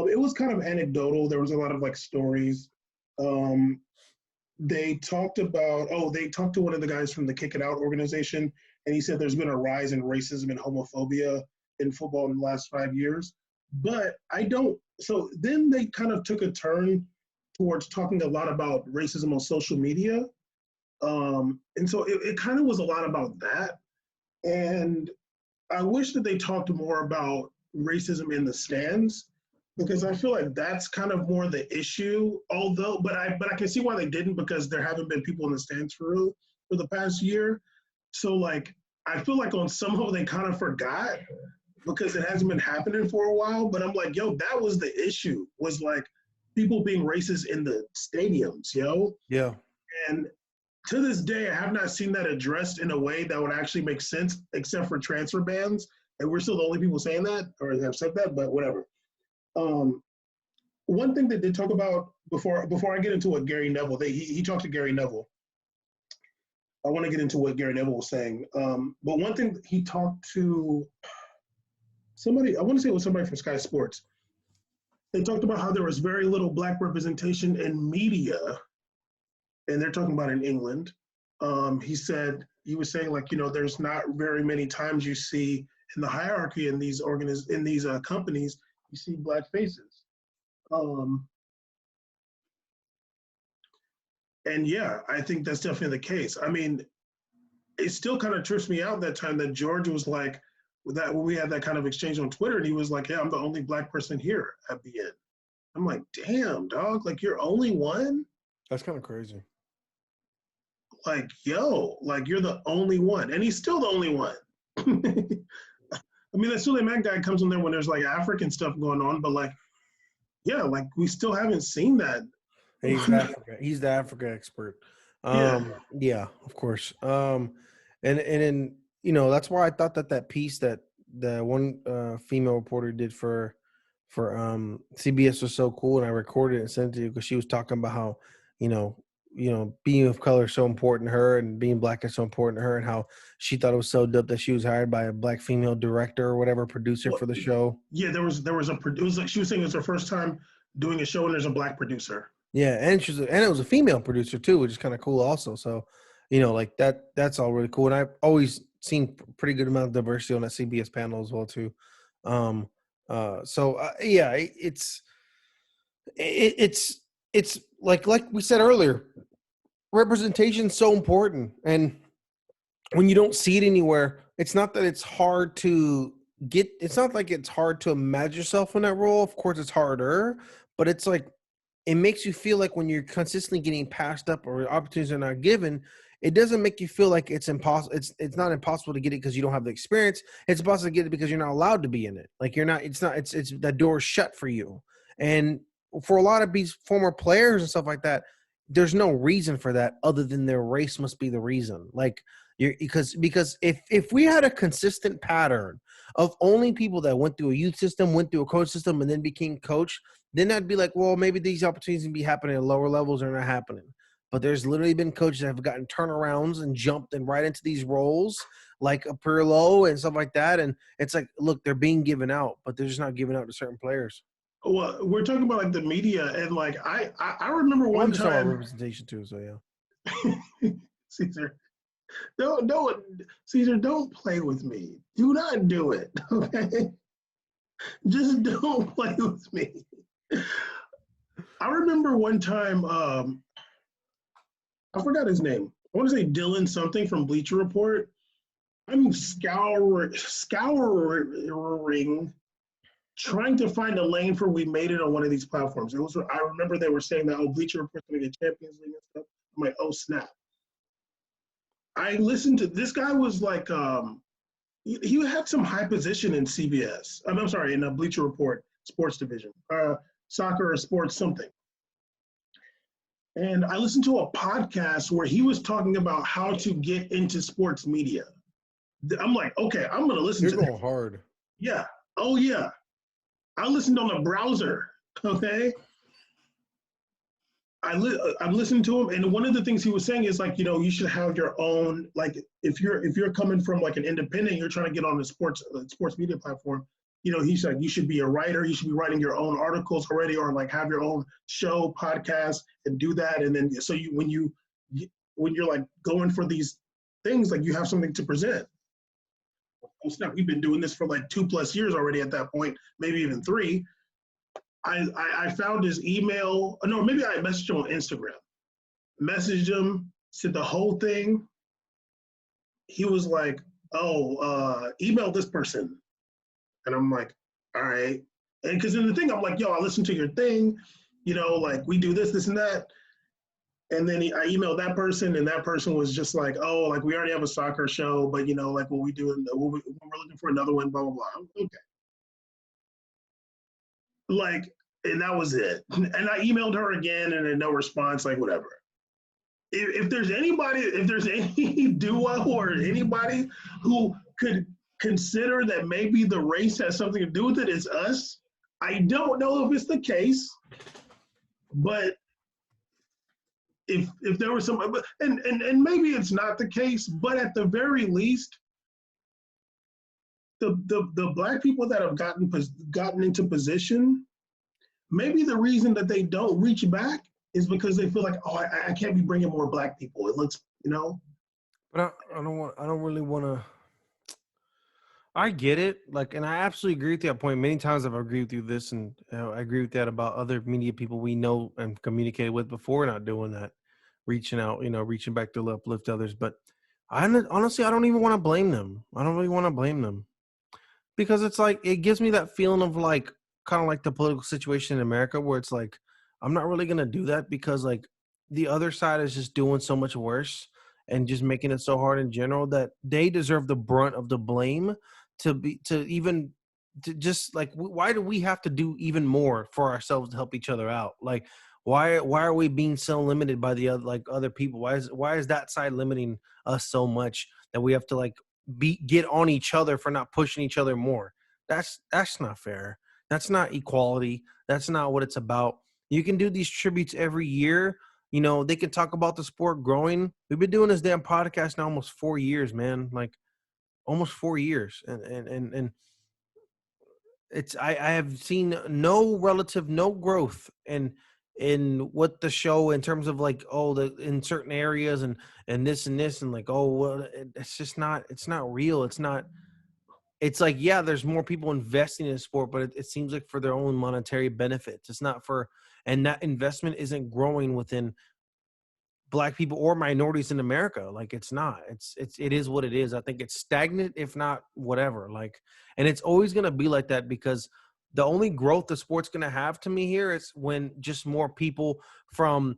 It was kind of anecdotal. There was a lot of like stories. Um, they talked to one of the guys from the Kick It Out organization, and he said there's been a rise in racism and homophobia in football in the last 5 years. But I don't. So then they kind of took a turn towards talking a lot about racism on social media. And so it kind of was a lot about that. And I wish that they talked more about racism in the stands because I feel like that's kind of more the issue. Although, but I can see why they didn't because there haven't been people in the stands for the past year. So like I feel like on some level they kind of forgot because it hasn't been happening for a while. But I'm like, yo, that was the issue was like people being racist in the stadiums, yo. Yeah. And to this day, I have not seen that addressed in a way that would actually make sense, except for transfer bans. And we're still the only people saying that or have said that, but whatever. One thing that they talk about before I get into what Gary Neville, he talked to Gary Neville. I want to get into what Gary Neville was saying. But one thing he talked to somebody, I want to say it was somebody from Sky Sports. They talked about how there was very little black representation in media, and they're talking about in England. He was saying like, there's not very many times you see in the hierarchy in these companies, you see black faces. And yeah, I think that's definitely the case. I mean, it still kind of trips me out that time that George was like, that when we had that kind of exchange on Twitter, and he was like, "Yeah, I'm the only black person here at the end." I'm like, "Damn, dog! Like you're only one." That's kind of crazy. Like, yo, like you're the only one, and he's still the only one. I mean, that Sule Mac guy comes in there when there's like African stuff going on, but like, yeah, like we still haven't seen that. He's the Africa expert. Yeah. Yeah, of course. And then that's why I thought that piece that the one female reporter did for CBS was so cool, and I recorded it and sent it to you because she was talking about how you know being of color is so important to her, and being black is so important to her, and how she thought it was so dope that she was hired by a black female director or whatever producer Well, for the show. yeah, there was it was like she was saying it was her first time doing a show and there's a black producer. Yeah, and and it was a female producer too, which is kind of cool also. So, like that's all really cool. And I've always seen pretty good amount of diversity on that CBS panel as well too. Yeah, it's like we said earlier, representation is so important, and when you don't see it anywhere, it's not that it's hard to get. It's not like it's hard to imagine yourself in that role. Of course, it's harder, but it's like it makes you feel like when you're consistently getting passed up or opportunities are not given, it doesn't make you feel like it's impossible. It's not impossible to get it because you don't have the experience. It's impossible to get it because you're not allowed to be in it. Like you're not. It's not. It's that door's shut for you. And for a lot of these former players and stuff like that, there's no reason for that other than their race must be the reason. Like you're because if we had a consistent pattern of only people that went through a youth system, went through a coach system, and then became coach, then I'd be like, well, maybe these opportunities can be happening at lower levels or not happening. But there's literally been coaches that have gotten turnarounds and jumped and right into these roles, like a Pirlo and stuff like that. And it's like, look, they're being given out, but they're just not giving out to certain players. Well, we're talking about like the media, and like I remember Well, I'm one just talking about time. representation too. So yeah. Caesar, don't Caesar, don't play with me. Do not do it. Okay, just don't play with me. I remember one time, I forgot his name. I want to say Dylan something from Bleacher Report. I'm scouring, trying to find a lane for We Made It on one of these platforms. It was. I remember they were saying that, oh, Bleacher Report's going to get Champions League and stuff. I'm like, oh snap. I listened to this guy was like he had some high position in CBS. I'm sorry, in a Bleacher Report sports division, soccer or sports something. And I listened to a podcast where he was talking about how to get into sports media. I'm like, okay, I'm gonna listen You're to going that. hard. Yeah. Oh yeah. I listened on the browser. Okay. I'm listening to him, and one of the things he was saying is like, you should have your own, like if you're coming from like an independent, you're trying to get on the sports media platform. He's like, you should be a writer. You should be writing your own articles already, or like have your own show, podcast, and do that. And then so when you're like going for these things, like you have something to present. Oh snap! We've been doing this for like 2+ years already. At that point, maybe even 3. I found his email. No, maybe I messaged him on Instagram. Messaged him, said the whole thing. He was like, "Oh, email this person," and I'm like, "All right." And because in the thing, I'm like, "Yo, I listened to your thing. Like we do this, and that." And then I emailed that person, and that person was just like, "Oh, like we already have a soccer show, but like what we do, we're looking for another one, blah blah blah." Okay. Like, and that was it. And I emailed her again, and then no response. Like whatever. If there's any duo or anybody who could consider that maybe the race has something to do with it, it's us. I don't know if it's the case, but if there was some, and maybe it's not the case, but at the very least, the black people that have gotten into position, maybe the reason that they don't reach back is because they feel like, oh, I can't be bringing more black people. It looks, But I don't really want to. I get it. Like, and I absolutely agree with that point. Many times I've agreed with you this, and I agree with that about other media people we know and communicated with before not doing that, reaching out, reaching back to uplift others. But honestly, I don't even want to blame them. I don't really want to blame them because it's like it gives me that feeling of like kind of like the political situation in America where it's like I'm not really gonna do that because like the other side is just doing so much worse and just making it so hard in general that they deserve the brunt of the blame to just like why do we have to do even more for ourselves to help each other out? Like why are we being so limited by the other like other people? Why is that side limiting us so much that we have to like get on each other for not pushing each other more? That's not fair. That's not equality. That's not what it's about. You can do these tributes every year. You know, they can talk about the sport growing. We've been doing this damn podcast now almost 4 years, man. Like almost 4 years. And it's I have seen no growth in what the show in terms of like the in certain areas and this and like well it's not real. It's like, yeah, there's more people investing in sport, but it seems like for their own monetary benefits. It's not for, and that investment isn't growing within Black people or minorities in America. Like it's not. It is what it is. I think it's stagnant, if not whatever. Like, and it's always gonna be like that because the only growth the sport's gonna have to me here is when just more people from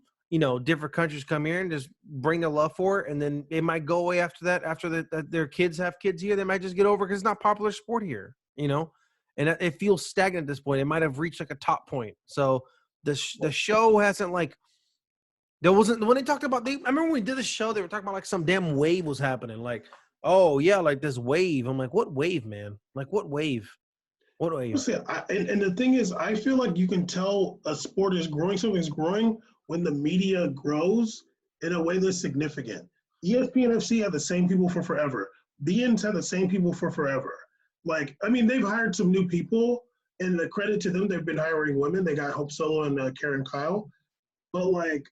different countries come here and just bring the love for it, and then it might go away after that. After that, their kids have kids here, they might just get over because it's not popular sport here. And it feels stagnant at this point. It might have reached like a top point. So the show hasn't like. There wasn't when they talked about I remember when we did the show, they were talking about like some damn wave was happening. Like, oh yeah, like this wave. I'm like, what wave, man? Like what wave? What wave? See, and the thing is, I feel like you can tell a sport is growing, something's growing when the media grows in a way that's significant. ESPN FC had the same people for forever. BN's had the same people for forever. Like, I mean, they've hired some new people, and the credit to them, they've been hiring women. They got Hope Solo and Karen Kyle. But like,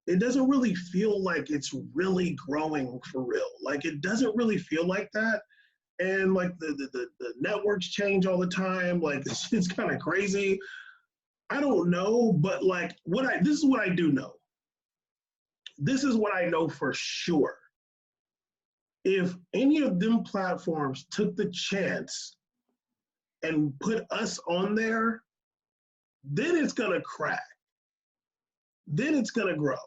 it doesn't really feel like it's really growing for real. Like, it doesn't really feel like that. And like the networks change all the time. Like it's kind of crazy. I don't know, but like this is what I do know. This is what I know for sure. If any of them platforms took the chance and put us on there, then it's gonna crack. Then it's gonna grow.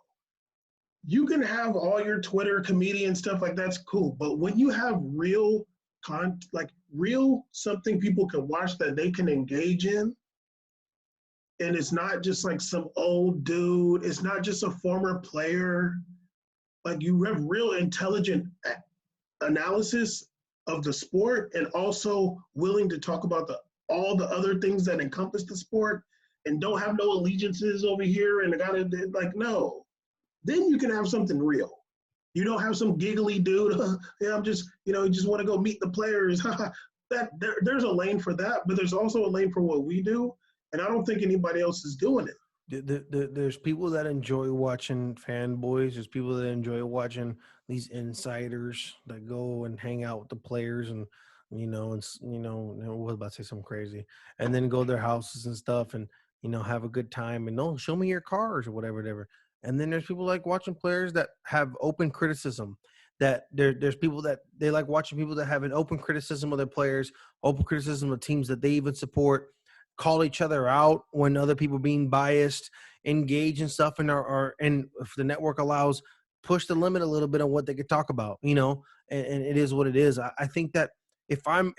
You can have all your Twitter comedian stuff like that's cool, but when you have real real something people can watch that they can engage in, and it's not just like some old dude, it's not just a former player, like you have real intelligent analysis of the sport and also willing to talk about all the other things that encompass the sport and don't have no allegiances over here and gotta like no, then you can have something real. You don't have some giggly dude. Yeah, I'm just, you just want to go meet the players. There's a lane for that, but there's also a lane for what we do, and I don't think anybody else is doing it. There's people that enjoy watching fanboys. There's people that enjoy watching these insiders that go and hang out with the players and I was about to say something crazy, and then go to their houses and stuff and have a good time and no, show me your cars or whatever. And then there's people like watching players that have open criticism. That there's people that they like watching people that have an open criticism of their players, open criticism of teams that they even support, call each other out when other people being biased, engage in stuff, and if the network allows, push the limit a little bit on what they could talk about. And it is what it is. I think that if I'm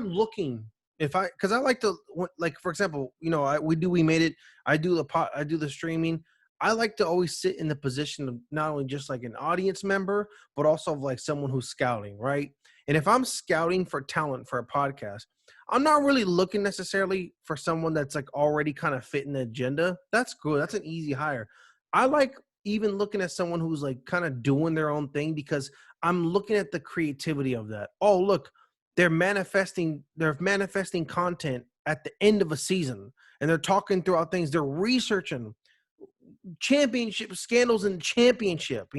looking, because I like to, like for example, we made it. I do the streaming. I like to always sit in the position of not only just like an audience member, but also of like someone who's scouting, right? And if I'm scouting for talent for a podcast, I'm not really looking necessarily for someone that's like already kind of fit in the agenda. That's good. That's an easy hire. I like even looking at someone who's like kind of doing their own thing because I'm looking at the creativity of that. Oh, look, they're manifesting content at the end of a season and they're talking throughout things. They're researching championship scandals in championship,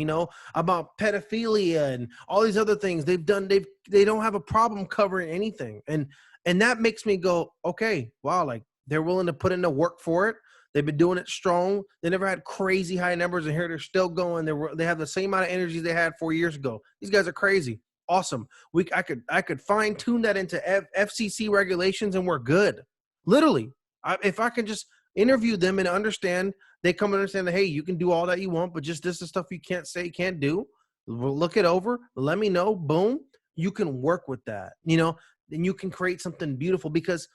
about pedophilia and all these other things they don't have a problem covering anything. And that makes me go, okay, wow, like they're willing to put in the work for it. They've been doing it strong. They never had crazy high numbers, and here they're still going. They have the same amount of energy they had 4 years ago. These guys are crazy. Awesome. I could fine tune that into FCC regulations, and we're good. Literally, if I could just interview them and understand They come and understand that, hey, you can do all that you want, but just this is stuff you can't say, can't do. We'll look it over. Let me know. Boom. You can work with that, then you can create something beautiful, because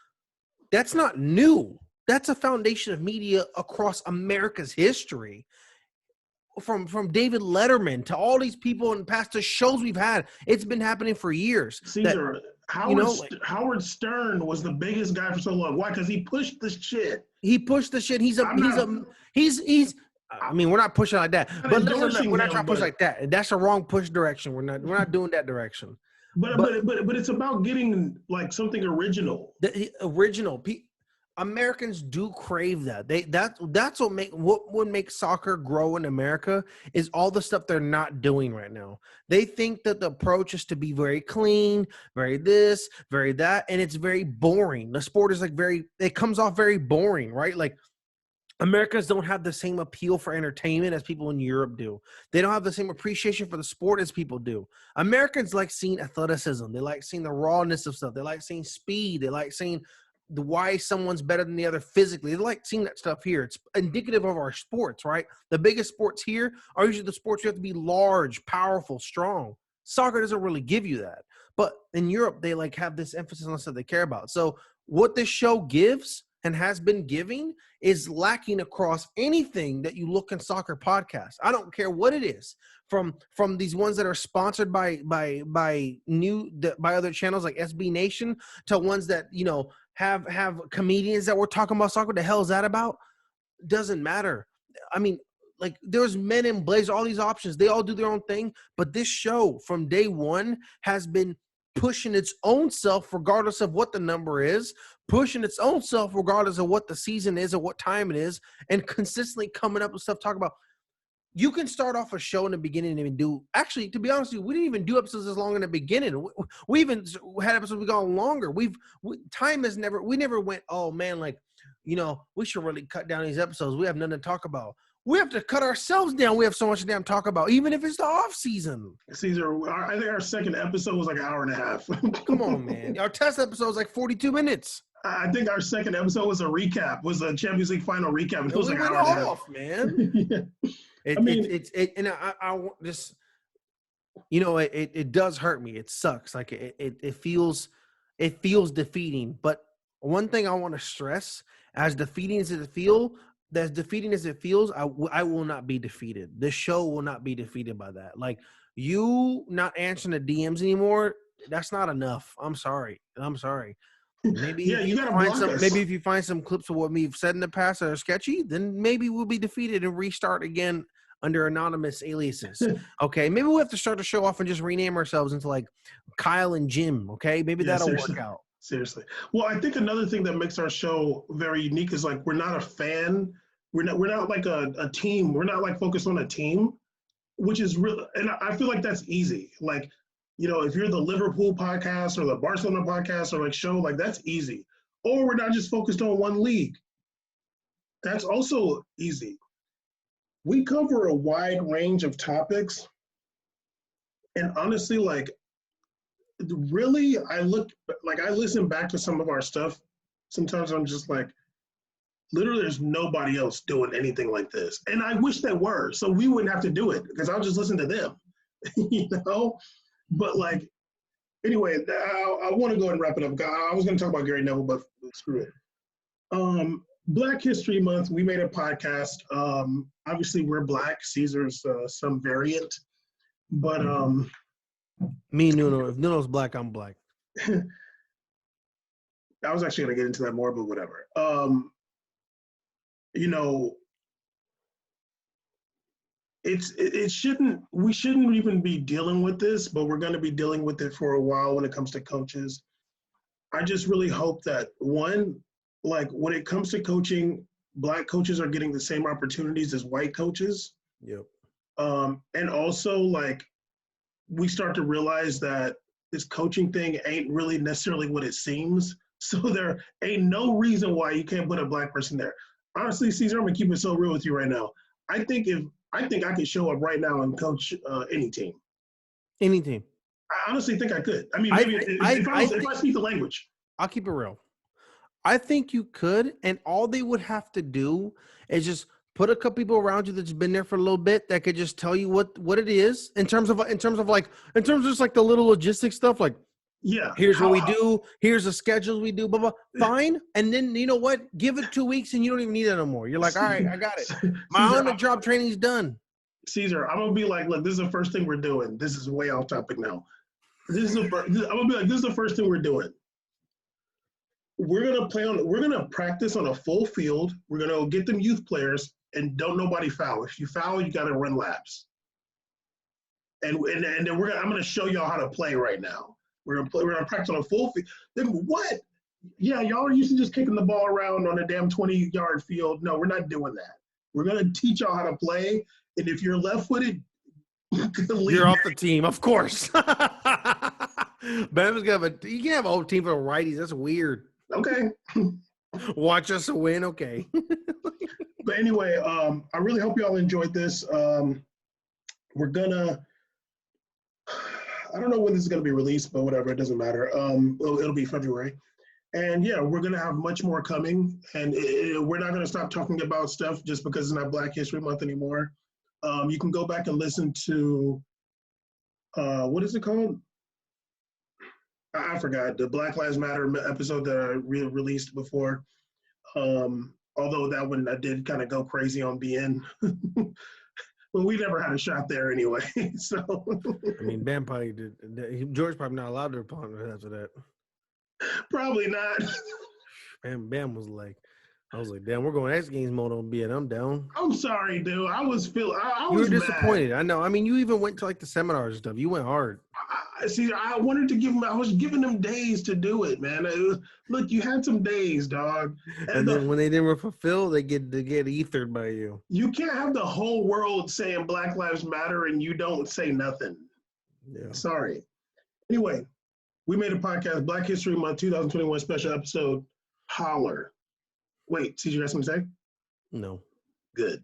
that's not new. That's a foundation of media across America's history. From David Letterman to all these people in past the shows we've had, it's been happening for years. Caesar, Howard Stern was the biggest guy for so long. Why? Because he pushed the shit. He pushed the shit. He's. I mean, we're not pushing like that, but listen, we're not trying to push like that. That's a wrong push direction. We're not doing that direction. But it's about getting like something original. The original. Americans do crave that. That's what would make soccer grow in America is all the stuff they're not doing right now. They think that the approach is to be very clean, very this, very that, and it's very boring. The sport is it comes off very boring, right? Like Americans don't have the same appeal for entertainment as people in Europe do. They don't have the same appreciation for the sport as people do. Americans like seeing athleticism. They like seeing the rawness of stuff. They like seeing speed. They like seeing why someone's better than the other physically. They like seeing that stuff here. It's indicative of our sports, right? The biggest sports here are usually the sports you have to be large, powerful, strong. Soccer doesn't really give you that. But in Europe, they have this emphasis on stuff they care about. So what this show gives and has been giving is lacking across anything that you look in soccer podcasts. I don't care what it is, from these ones that are sponsored by other channels like SB Nation to ones that have comedians that were talking about soccer. What the hell is that about? Doesn't matter. I mean, there's Men in Blaze, all these options. They all do their own thing. But this show from day one has been pushing its own self regardless of what the number is, pushing its own self regardless of what the season is or what time it is, and consistently coming up with stuff talk about. You can start off a show in the beginning and do, actually, to be honest with you, we didn't even do episodes as long in the beginning. We even had episodes we've gone longer. We never went, oh man, we should really cut down these episodes. We have nothing to talk about. We have to cut ourselves down. We have so much to damn talk about, even if it's the off season. Caesar, I think our second episode was like an hour and a half. Come on, man. Our test episode was like 42 minutes. I think our second episode was a Champions League final recap. And it was like an hour and a half. Man. Yeah. It does hurt me. It sucks. Like it feels defeating. But one thing I want to stress, as defeating as it feels, I will not be defeated. This show will not be defeated by that. Like, you not answering the DMs anymore, that's not enough. I'm sorry. Maybe if you find some clips of what we've said in the past that are sketchy, then maybe we'll be defeated and restart again under anonymous aliases. Okay, maybe we'll have to start the show off and just rename ourselves into like Kyle and Jim. Okay, maybe that'll work out. Seriously. Well, I think another thing that makes our show very unique is we're not a fan. We're not like a team. We're not focused on a team, which is real. And I feel like that's easy. If you're the Liverpool podcast or the Barcelona podcast or show, that's easy. Or we're not just focused on one league. That's also easy. We cover a wide range of topics. And honestly, really, I listen back to some of our stuff. Sometimes I'm just literally there's nobody else doing anything like this. And I wish they were, so we wouldn't have to do it because I'll just listen to them, But anyway, I want to go and wrap it up. I was going to talk about Gary Neville, but screw it. Black History Month, we made a podcast. Obviously, we're Black. Caesar's some variant. But me, Nuno. If Nuno's Black, I'm Black. I was actually going to get into that more, but whatever. We shouldn't even be dealing with this, but we're going to be dealing with it for a while when it comes to coaches. I just really hope that when it comes to coaching, Black coaches are getting the same opportunities as white coaches. Yep. And also we start to realize that this coaching thing ain't really necessarily what it seems. So there ain't no reason why you can't put a Black person there. Honestly, Caesar, I'm gonna keep it so real with you right now. I think I could show up right now and coach any team. Any team. I honestly think I could. I mean, maybe if I speak the language. I'll keep it real. I think you could, and all they would have to do is just put a couple people around you that's been there for a little bit that could just tell you what it is in terms of just like the little logistics stuff. Like, Yeah. here's what we do. Here's the schedules we do. Blah blah. Fine. And then you know what? Give it 2 weeks, and you don't even need it no more. You're like, all right, I got it. My on-the-job training's done. Caesar, I'm gonna be like, look, this is the first thing we're doing. This is way off topic now. I'm gonna be like, this is the first thing we're doing. We're gonna practice on a full field. We're gonna get them youth players, and don't nobody foul. If you foul, you gotta run laps. And then I'm gonna show y'all how to play right now. We're gonna practice on a full field. Then what? Yeah, y'all are used to just kicking the ball around on a damn 20-yard field. No, we're not doing that. We're gonna teach y'all how to play. And if you're left-footed, you're off the team, of course. Bama's gonna have you can't have a whole team for the righties. That's weird. Okay. Watch us win, okay. But anyway, I really hope y'all enjoyed this. We're gonna. I don't know when this is gonna be released, but whatever, it doesn't matter. It'll be February. And yeah, we're going to have much more coming. And we're not going to stop talking about stuff just because it's not Black History Month anymore. You can go back and listen to, what is it called? I forgot, the Black Lives Matter episode that I released before. Although that one I did kind of go crazy on BN. Well, we never had a shot there anyway. So I mean, Bam probably did. George probably not allowed to respond after that. Probably not. Bam was like, I was like, damn, we're going X Games mode on BN. I'm down. I'm sorry, dude. I was you were disappointed. Mad. I know. I mean, you even went to like the seminars and stuff. You went hard. I wanted to give them. I was giving them days to do it, man. Look, you had some days, dog. And then when they didn't fulfill, they get ethered by you. You can't have the whole world saying Black Lives Matter and you don't say nothing. Yeah. Sorry. Anyway, we made a podcast, Black History Month 2021 special episode. Holler. Wait, did you have something to say? No. Good.